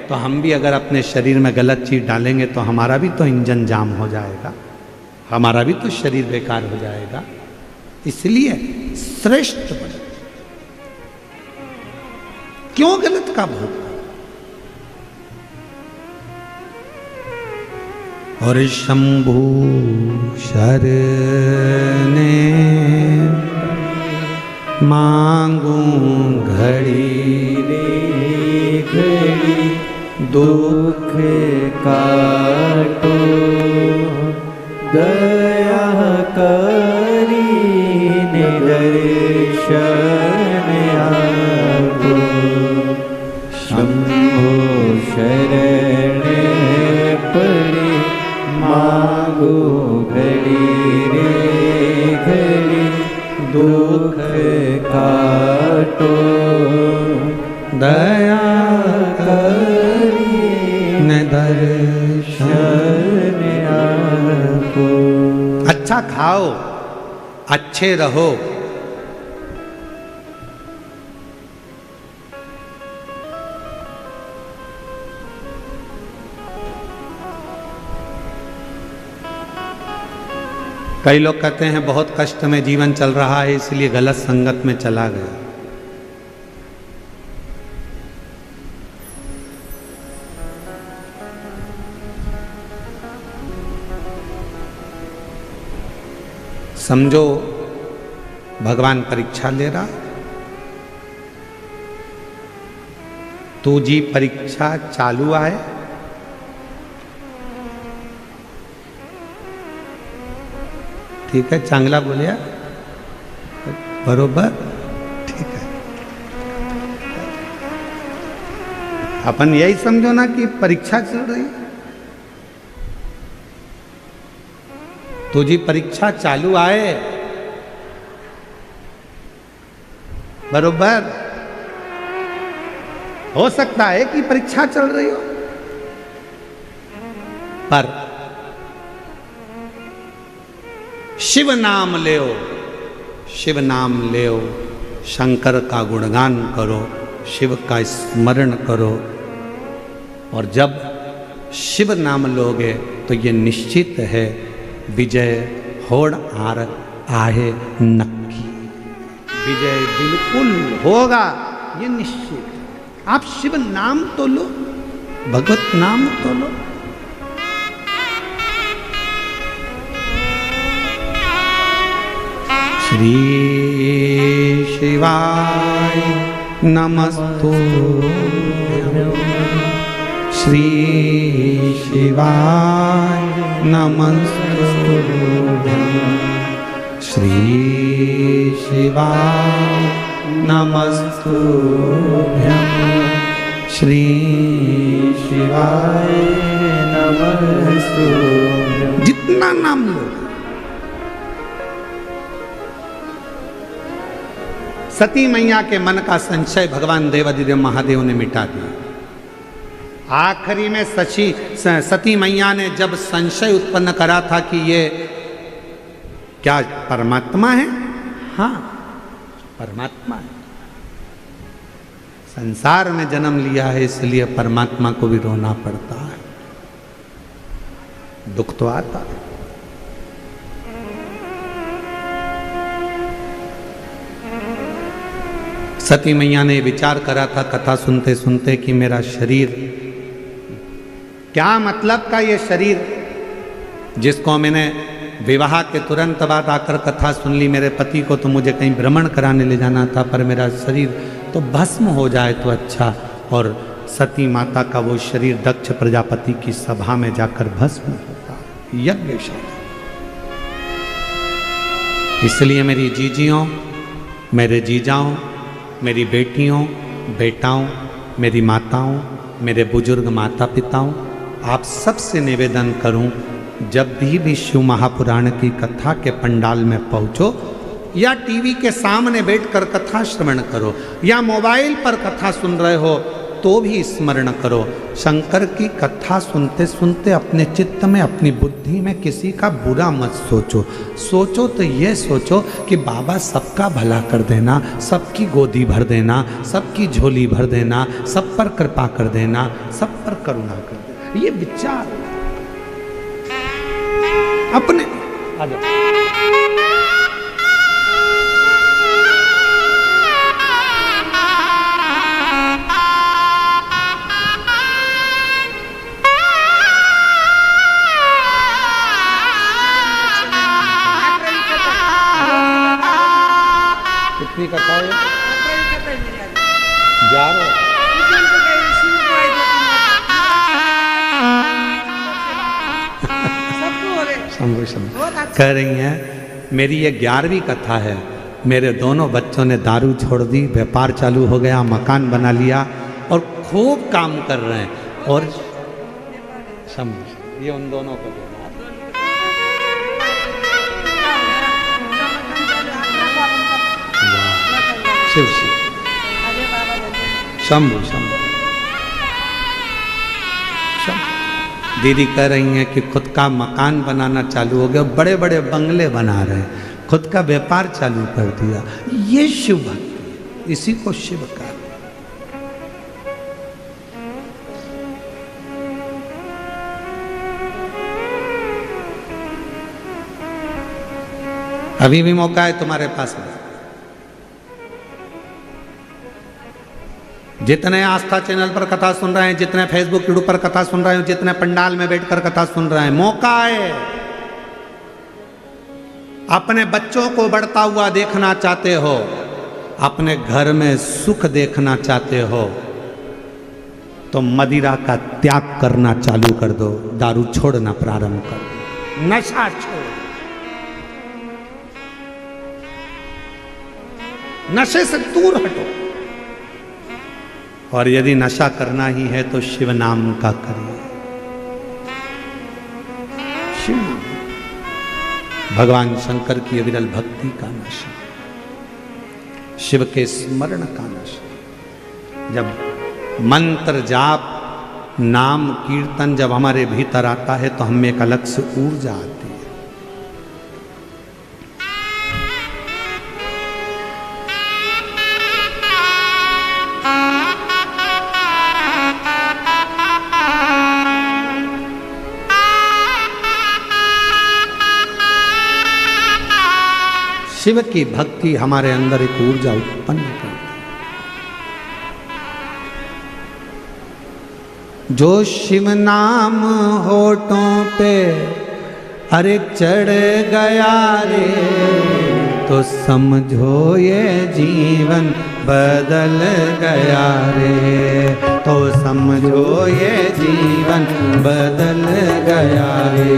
तो हम भी अगर अपने शरीर में गलत चीज़ डालेंगे तो हमारा भी तो इंजन जाम हो जाएगा, हमारा भी तो शरीर बेकार हो जाएगा। इसलिए श्रेष्ठ बने, क्यों गलत का भोग? और शंभु शरणे मांगू घड़ी रे घड़ी, दुख काटो दया करी दर्शन आपो। शंभो शरण पड़े मांगो घड़ी रे घड़ी, अच्छा खाओ, अच्छे रहो। कई लोग कहते हैं बहुत कष्ट में जीवन चल रहा है इसलिए गलत संगत में चला गया। समझो भगवान परीक्षा ले रहा, तू जी परीक्षा चालू आहे, ठीक है, चांगला बोलिया, बरोबर, ठीक है। अपन यही समझो ना कि परीक्षा चल रही, तुझी परीक्षा चालू आए, बरोबर। हो सकता है कि परीक्षा चल रही हो, पर शिव नाम लेओ, शिव नाम लेओ, शंकर का गुणगान करो, शिव का स्मरण करो, और जब शिव नाम लोगे तो ये निश्चित है विजय होड़ आर आहे नक्की, विजय बिल्कुल होगा, ये निश्चित। आप शिव नाम तो लो, भगवत नाम तो लो। श्री शिवाय नमस्तुभ्यं, श्री शिवाय नमस्तुभ्यं, श्री शिवाय नमस्तुभ्यं, श्री शिवाय नमस्तुभ्यं। जितना नाम लो। सती मैया के मन का संशय भगवान देवाधिदेव महादेव ने मिटा दिया। आखिरी में सती मैया ने जब संशय उत्पन्न करा था कि ये क्या परमात्मा है, हाँ परमात्मा है, संसार में जन्म लिया है इसलिए परमात्मा को भी रोना पड़ता है, दुख तो आता है। सती मैया ने विचार करा था कथा सुनते सुनते कि मेरा शरीर, क्या मतलब का ये शरीर जिसको मैंने विवाह के तुरंत बाद आकर कथा सुन ली, मेरे पति को तो मुझे कहीं भ्रमण कराने ले जाना था, पर मेरा शरीर तो भस्म हो जाए तो अच्छा। और सती माता का वो शरीर दक्ष प्रजापति की सभा में जाकर भस्म होता, यज्ञशाला। इसलिए मेरी जीजियों, मेरे जीजाओं, मेरी बेटियों, बेटाओं, मेरी माताओं, मेरे बुजुर्ग माता पिताओं, आप सबसे निवेदन करूं, जब भी शिव महापुराण की कथा के पंडाल में पहुंचो, या टीवी के सामने बैठकर कथा श्रवण करो, या मोबाइल पर कथा सुन रहे हो तो भी स्मरण करो। शंकर की कथा सुनते सुनते अपने चित्त में, अपनी बुद्धि में किसी का बुरा मत सोचो। सोचो तो ये सोचो कि बाबा सबका भला कर देना, सबकी गोदी भर देना, सबकी झोली भर देना, सब पर कृपा कर देना, सब पर करुणा कर देना। ये विचार अपने आ जाओ। कितनी कथा है? 11। कह रही हैं मेरी ये 11वीं कथा है। मेरे दोनों बच्चों ने दारू छोड़ दी, व्यापार चालू हो गया, मकान बना लिया और खूब काम कर रहे हैं। और ये उन दोनों को देना। शिव शिव शंभु शंभु शंभु। दीदी कह रही हैं कि खुद का मकान बनाना चालू हो गया, बड़े बड़े बंगले बना रहे हैं, खुद का व्यापार चालू कर दिया। ये शिव भक्ति, इसी को शिव का। अभी भी मौका है तुम्हारे पास में। जितने आस्था चैनल पर कथा सुन रहे हैं, जितने फेसबुक यूट्यूब पर कथा सुन रहे हैं, जितने पंडाल में बैठकर कथा सुन रहे हैं, मौका है। अपने बच्चों को बढ़ता हुआ देखना चाहते हो, अपने घर में सुख देखना चाहते हो, तो मदिरा का त्याग करना चालू कर दो, दारू छोड़ना प्रारंभ कर दो, नशा छोड़, नशे से दूर हटो। और यदि नशा करना ही है तो शिव नाम का करिए। शिव नाम, भगवान शंकर की अविरल भक्ति का नशा, शिव के स्मरण का नशा। जब मंत्र जाप नाम कीर्तन जब हमारे भीतर आता है तो हमें एक अलग से ऊर्जा आती है। शिव की भक्ति हमारे अंदर एक ऊर्जा उत्पन्न करती है। जो शिव नाम होठों पे अरे चढ़ गया रे, तो समझो ये जीवन बदल गया रे, तो समझो ये जीवन बदल गया रे।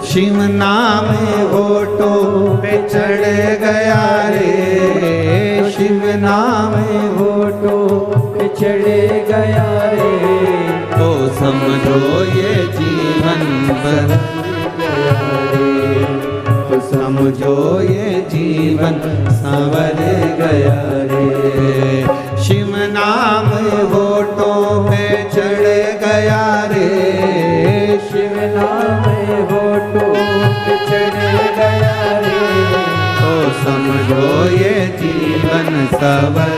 शिव नाम होठों पे चढ़ गया रे, शिव नाम होठों पे चढ़ गया रे, तो समझो ये जीवन बदल गया रे, तो समझो ये जीवन संवर गया रे। शिव नाम होठों पे चढ़ गया रे, शिव नाम होठों पे चढ़ गया रे, तो समझो ये जीवन संवर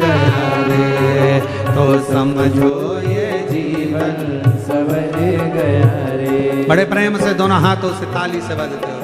गया रे, तो समझो ये जीवन संवर गया रे। बड़े प्रेम से दोनों हाथों से ताली से बजते हो।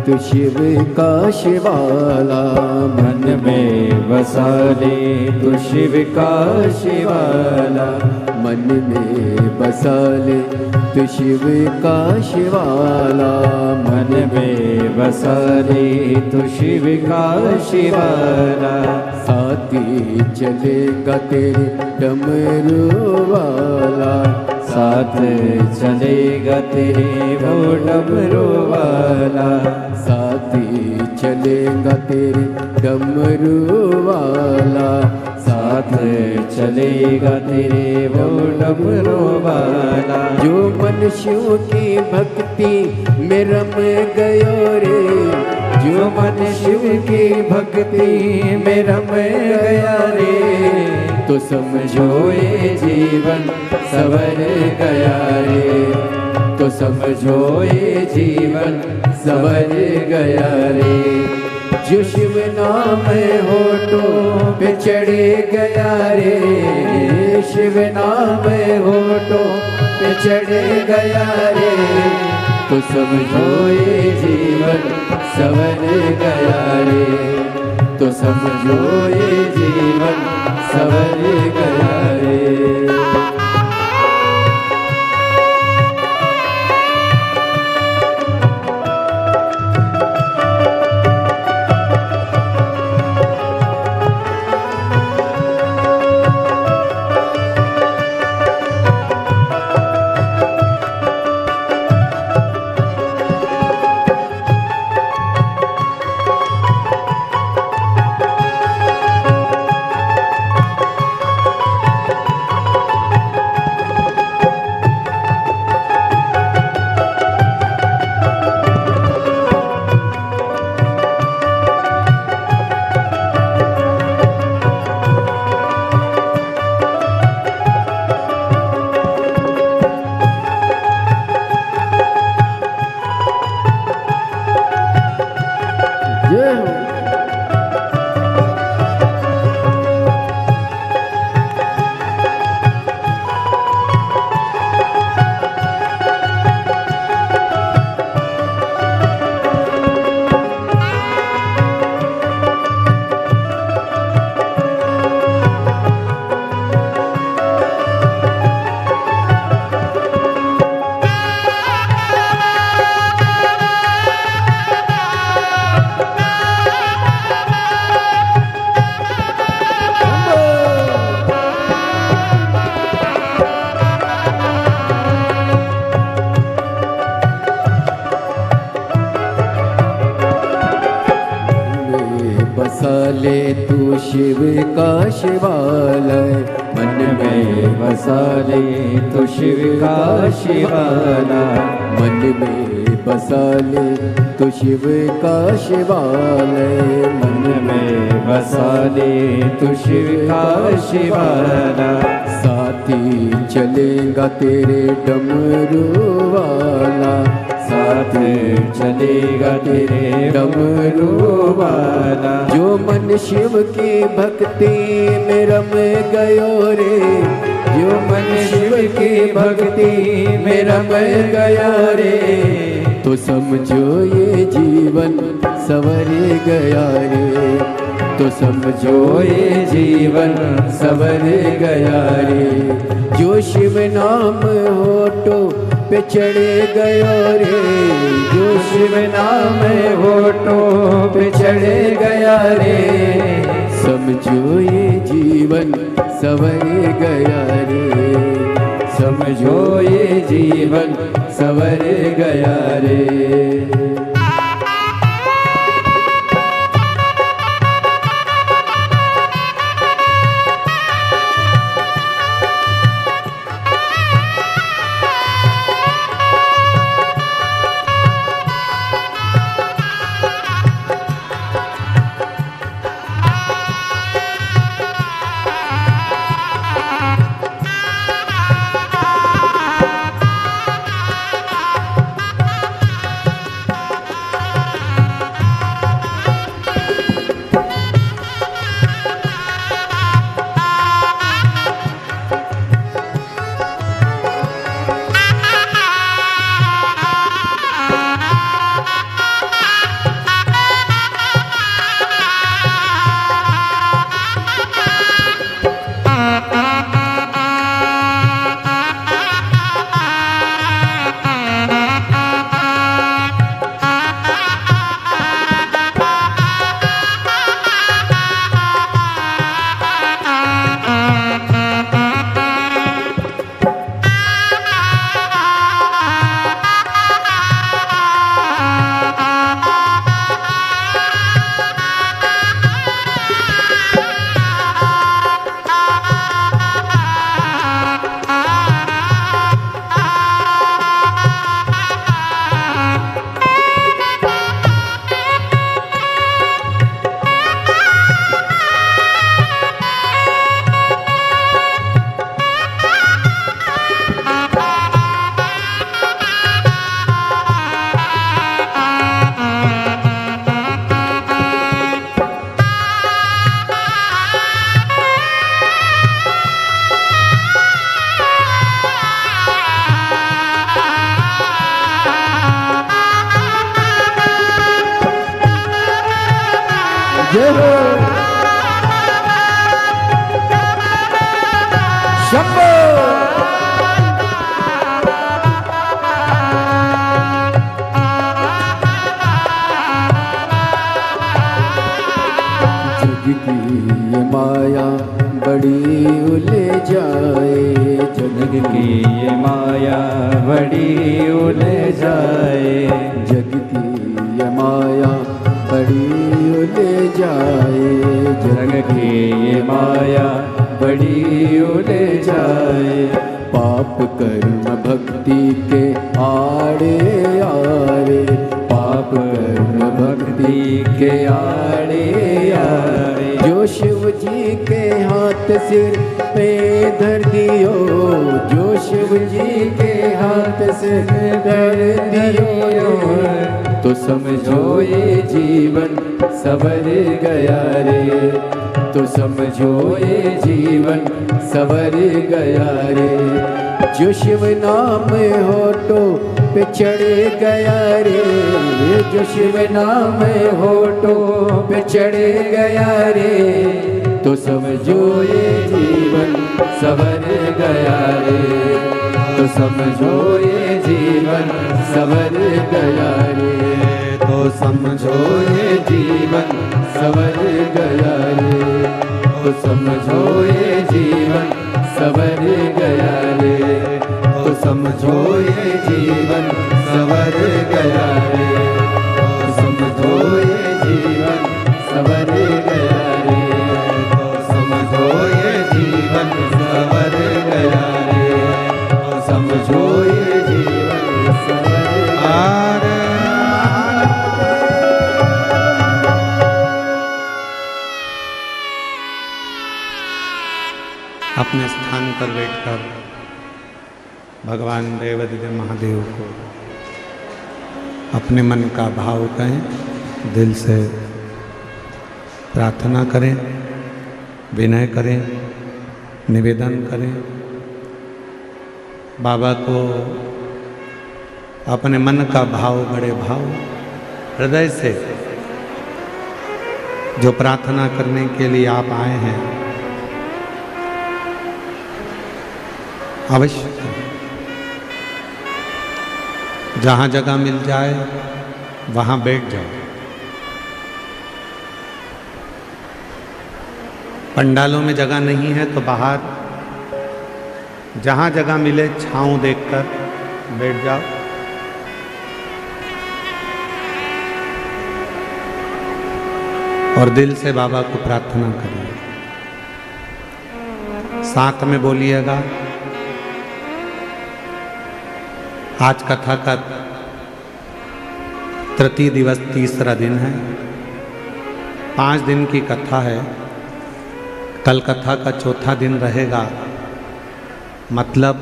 तू शिव का शिवाला। मन में बसा ले तू शिव का शिवाला। मन में बसा ले तू शिव का शिवाला। मन में बसा ले तू शिव का शिवाला। साथी चलेगा तेरे डमरू वाला। साथ चलेगा तेरे वो डमरू वाला। साथी चलेगा तेरे डमरू वाला। साथ चलेगा तेरे वो डमरू वाला। जो मन शिव की भक्ति में रम गयो रे। जो मन शिव की भक्ति में रम गया रे। तो समझो ये जीवन सवर गया रे। तो समझो ये जीवन सवर गया रे। जो शिव नाम होठों पे चढ़े गया रे। शिव नाम होठों पे चढ़े गया रे। तो समझो ये जीवन सवर गया रे। तो समझो ये जीवन सवर गया रे। ले तू शिव का शिवालय। मन में बसा ले तो शिव का शिवाला। मन में बसा ले तो शिव का शिवालय। मन में बसा ले तो शिव का शिवाला। साथी चलेगा तेरे डमरू वाला। साथ चलेगा तेरे डमरू वाला। जो मन शिव की भक्ति में रम गयो रे। जो मन शिव की भक्ति में रम गया रे। तो समझो ये जीवन सवर गया रे। तो समझो ये जीवन सवर गया रे। जो शिव नाम होठों पे चढ़े गयो रे। जो शिव नाम होठों पे चढ़े गया रे। समझो ये जीवन सवर गया रे। समझो ये जीवन सवर गया रे। जय हो शंभो जग की ये माया बड़ी उलझाए जग की ये माया बड़ी उलझाए जग की ये माया बड़ी उलझाए जग की ये माया बड़ी उलझाए पाप कर्म भक्ति के आड़े आरे पाप कर्म भक्ति के आड़े आड़े जो शिव जी के हाथ सिर पे धर दियो जो शिव जी के हाथ से धर दियो तो समझो ये जीवन सवर गया रे तो समझो ये जीवन सवर गया रे जो शिव नाम होठों पे चढ़ गया रे जो शिव नाम होठों पे चढ़ गया रे तो समझो ये जीवन सवर गया रे तो समझो ये जीवन सवर गया रे तो समझो ये जीवन सवर गया रे तो समझो ये जीवन सवर गया रे तो समझो ये जीवन सवर गया रे तो समझो ये जीवन सवर गया रे तो समझो ये जीवन सवर गया रे तो समझो ये जीवन सवर गया रे। अपने स्थान पर बैठकर भगवान देवाधिदेव महादेव को अपने मन का भाव कहें, दिल से प्रार्थना करें, विनय करें, निवेदन करें। बाबा को अपने मन का भाव, बड़े भाव हृदय से जो प्रार्थना करने के लिए आप आए हैं अवश्य जहाँ जगह मिल जाए वहाँ बैठ जाओ। पंडालों में जगह नहीं है तो बाहर जहाँ जगह मिले छांव देखकर बैठ जाओ। और दिल से बाबा को प्रार्थना करिए, साथ में बोलिएगा। आज कथा का तृतीय दिवस, तीसरा दिन है। 5 दिन की कथा है। कल कथा का चौथा दिन रहेगा, मतलब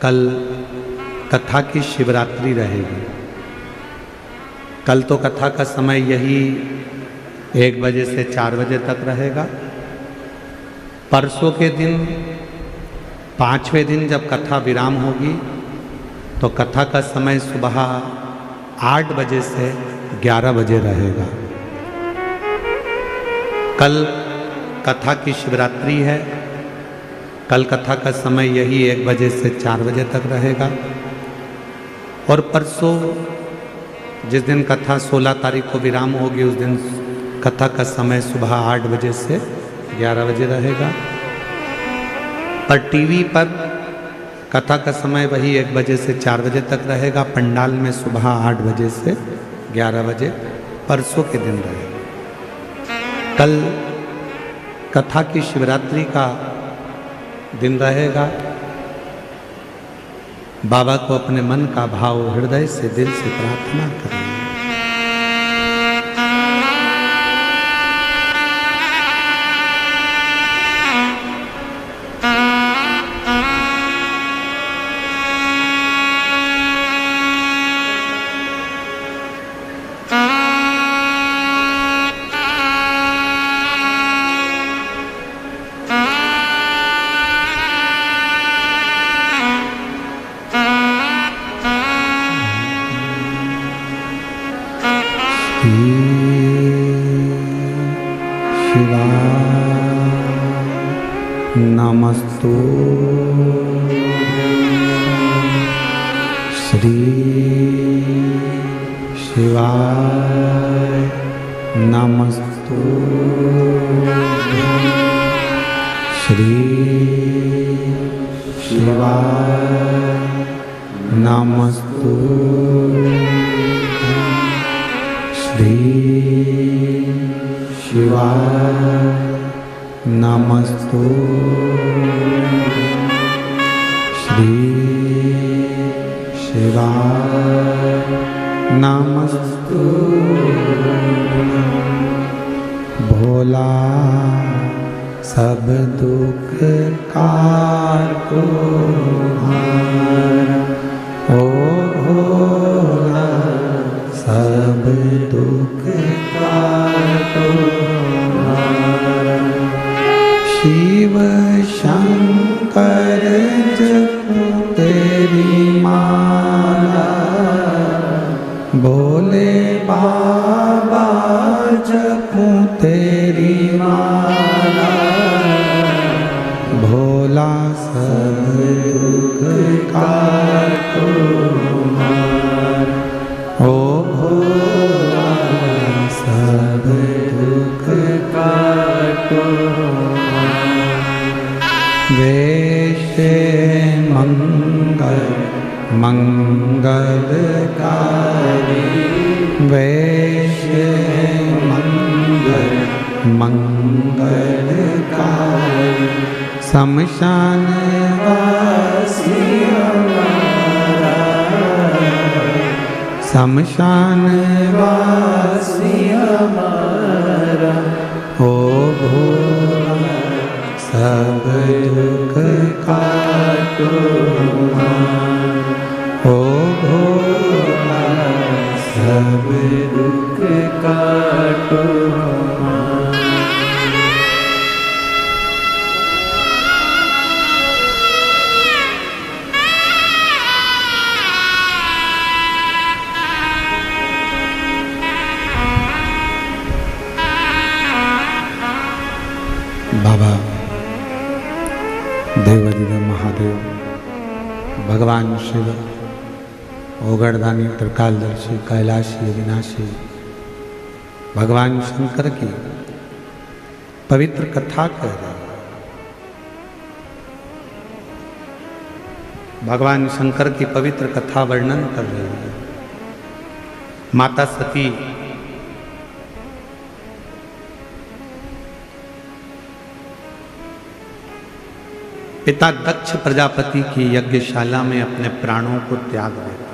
कल कथा की शिवरात्रि रहेगी। कल तो कथा का समय यही 1 बजे से 4 बजे तक रहेगा। परसों के दिन 5वें दिन जब कथा विराम होगी तो कथा का समय सुबह 8 बजे से 11 बजे रहेगा। कल कथा की शिवरात्रि है। कल कथा का समय यही 1 बजे से 4 बजे तक रहेगा। और परसों जिस दिन कथा 16 तारीख को विराम होगी उस दिन कथा का समय सुबह 8 बजे से 11 बजे रहेगा। पर टीवी पर कथा का समय वही 1 बजे से 4 बजे तक रहेगा। पंडाल में सुबह 8 बजे से 11 बजे परसों के दिन रहेगा। कल कथा की शिवरात्रि का दिन रहेगा। बाबा को अपने मन का भाव हृदय से, दिल से प्रार्थना करें। नमस्तु श्री शिवाय नमस्तु श्री शिवाय नमस्तु श्री शिवाय नमस्तु श्री शिवाय नमस्तु भोला सब दुख काटो हारा, ओ भोला सब दुख काटो हारा। शिव शंकर जपो तेरी माला, भोले बाबा जपो तेरी माला, भोला सब दुख काटो हारा, ओ भोला सब दुख काटो हारा। वैसे मंगल मंगलकारी, वैसे मंगल मंगलकारी, शमशान वासी हमारा, शमशान वासी हमारा, ओ भोला सब दुख काटो हारा, ओ भोला सब दुख काटो हारा। बाबा देवाधिदेव महादेव, भगवान शिव, ओगड़दानी, त्रिकालदर्शी, कैलाशी, अविनाशी, भगवान शंकर की पवित्र कथा कह रहे हैं। भगवान शंकर की पवित्र कथा वर्णन कर रहे हैं। माता सती पिता दक्ष प्रजापति की यज्ञशाला में अपने प्राणों को त्याग देते हैं।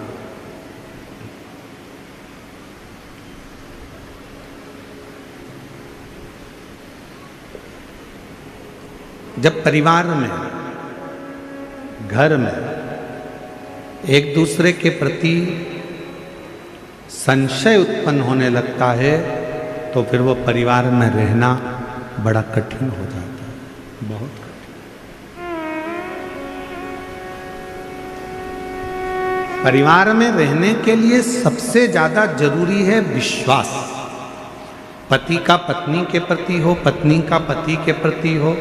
जब परिवार में, घर में एक दूसरे के प्रति संशय उत्पन्न होने लगता है तो फिर वो परिवार में रहना बड़ा कठिन हो जाता है, बहुत कठिन। परिवार में रहने के लिए सबसे ज्यादा जरूरी है विश्वास। पति का पत्नी के प्रति हो, पत्नी का पति के प्रति हो,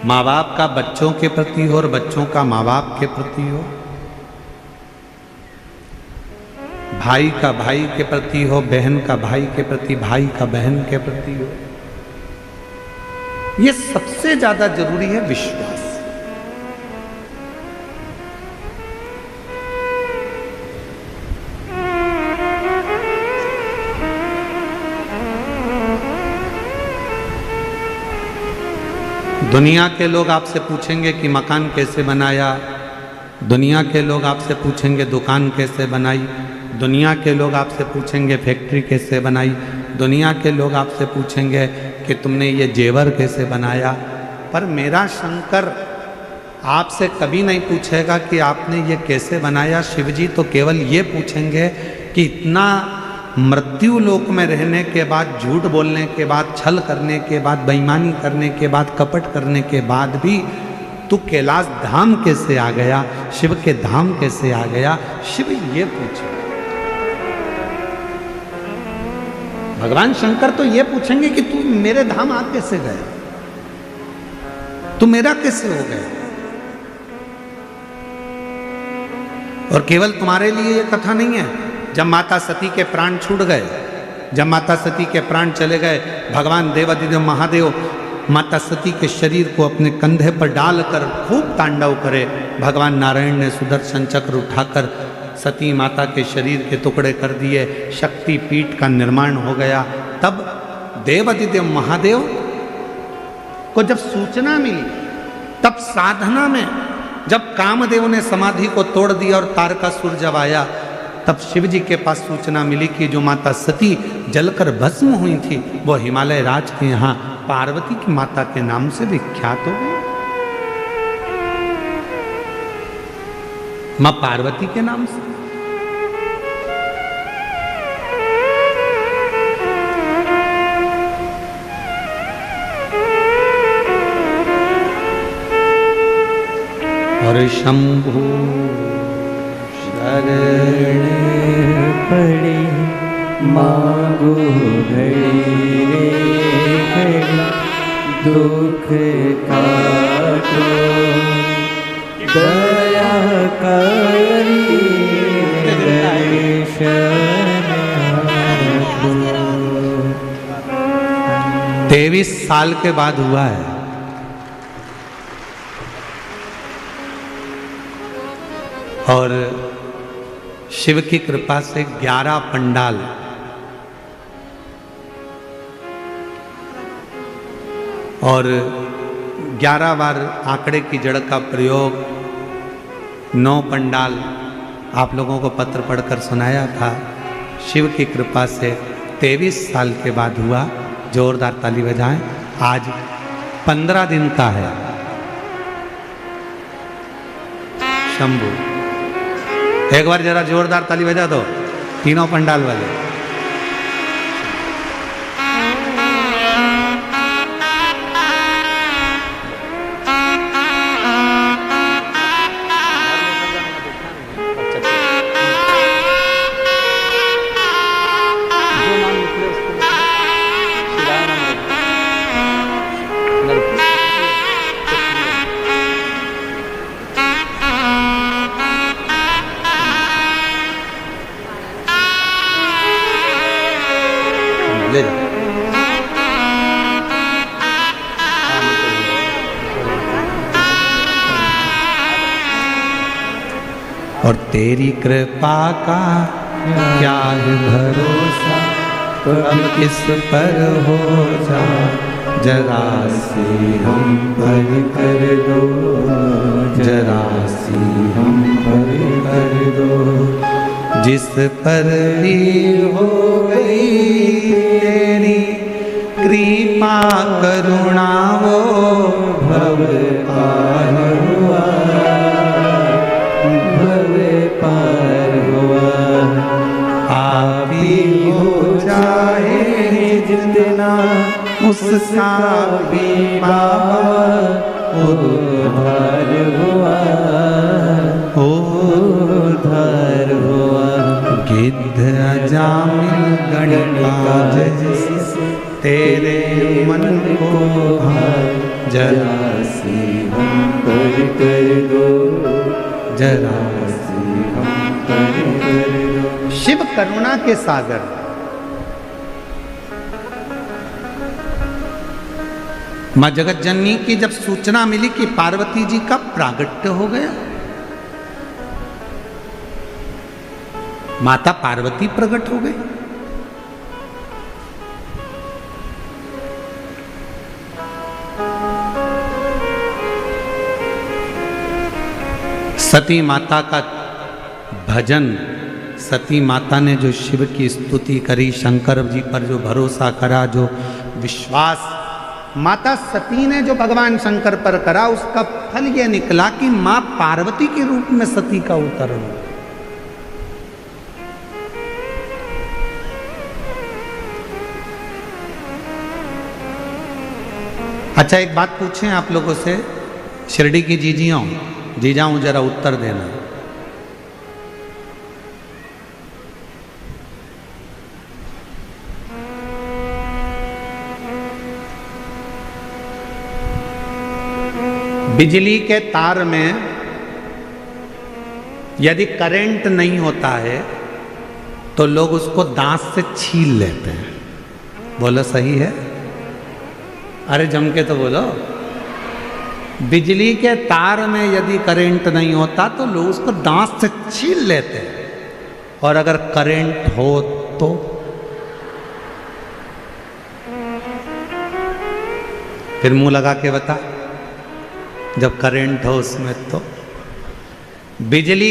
माँ बाप का बच्चों के प्रति हो और बच्चों का माँ बाप के प्रति हो, भाई का भाई के प्रति हो, बहन का भाई के प्रति, भाई का बहन के प्रति हो। ये सबसे ज्यादा जरूरी है विश्वास। दुनिया के लोग आपसे पूछेंगे कि मकान कैसे बनाया, दुनिया के लोग आपसे पूछेंगे दुकान कैसे बनाई, दुनिया के लोग आपसे पूछेंगे फैक्ट्री कैसे बनाई, दुनिया के लोग आपसे पूछेंगे कि तुमने ये जेवर कैसे बनाया। पर मेरा शंकर आपसे कभी नहीं पूछेगा कि आपने ये कैसे बनाया। शिवजी तो केवल ये पूछेंगे कि इतना मृत्यु लोक में रहने के बाद, झूठ बोलने के बाद, छल करने के बाद, बेईमानी करने के बाद, कपट करने के बाद भी तू कैलाश धाम कैसे आ गया, शिव के धाम कैसे आ गया। शिव ये पूछे, भगवान शंकर तो ये पूछेंगे कि तू मेरे धाम आ कैसे गया। तो मेरा कैसे हो गया? और केवल तुम्हारे लिए ये कथा नहीं है। जब माता सती के प्राण छूट गए, जब माता सती के प्राण चले गए, भगवान देवादिदेव महादेव माता सती के शरीर को अपने कंधे पर डालकर खूब तांडव करे। भगवान नारायण ने सुदर्शन चक्र उठाकर सती माता के शरीर के टुकड़े कर दिए, शक्ति पीठ का निर्माण हो गया। तब देवादिदेव महादेव को जब सूचना मिली, तब साधना में जब कामदेव ने समाधि को तोड़ दिया और तारकासुर जब आया, तब शिव जी के पास सूचना मिली कि जो माता सती जलकर भस्म हुई थी वो हिमालय राज के यहाँ पार्वती की माता के नाम से विख्यात हो गई। मां पार्वती के नाम से। और शंभु शरण पड़ी मांगो घड़ी रे घड़ी, दुख काटो दया करी दर्शन आपको। 23 साल के बाद हुआ है। और शिव की कृपा से 11 पंडाल और 11 बार आंकड़े की जड़ का प्रयोग, 9 पंडाल आप लोगों को पत्र पढ़कर सुनाया था। शिव की कृपा से 23 साल के बाद हुआ। जोरदार ताली बजाएं। आज 15 दिन का है। शंभू एक बार जरा जोरदार ताली बजा दो तीनों पंडाल वाले। ले जाओ। और तेरी कृपा का क्या है भरोसा, तो हम किस पर हो जा, जरा सी हम पर कर दो, जरा सी हम पर कर दो। जिस पर भी हो गई तेरी कृपा करुणा, वो भव पार हुआ, भव पार हुआ। आप ही हो चाहे जितना उसका भी बाबा उद्धार हुआ, उद्धार हुआ। गिद्ध अजामिल गणिका जैसे तेरे मन को भाए, जरा सी हम पर कर दो, जरा सी हम पर कर दो। शिव करुणा के सागर। मां जगत जननी की जब सूचना मिली कि पार्वती जी का प्रागट्य हो गया, माता पार्वती प्रकट हो गई। सती माता का भजन, सती माता ने जो शिव की स्तुति करी, शंकर जी पर जो भरोसा करा, जो विश्वास माता सती ने जो भगवान शंकर पर करा, उसका फल यह निकला कि मां पार्वती के रूप में सती का अवतरण। अच्छा एक बात पूछें आप लोगों से, शिरडी की जीजाऊं जरा उत्तर देना। बिजली के तार में यदि करंट नहीं होता है तो लोग उसको दांत से छील लेते हैं। बोलो सही है? अरे जम के तो बोलो। बिजली के तार में यदि करंट नहीं होता तो लोग उसको दांत से छील लेते हैं, और अगर करंट हो तो फिर मुंह लगा के बता, जब करंट हो उसमें तो बिजली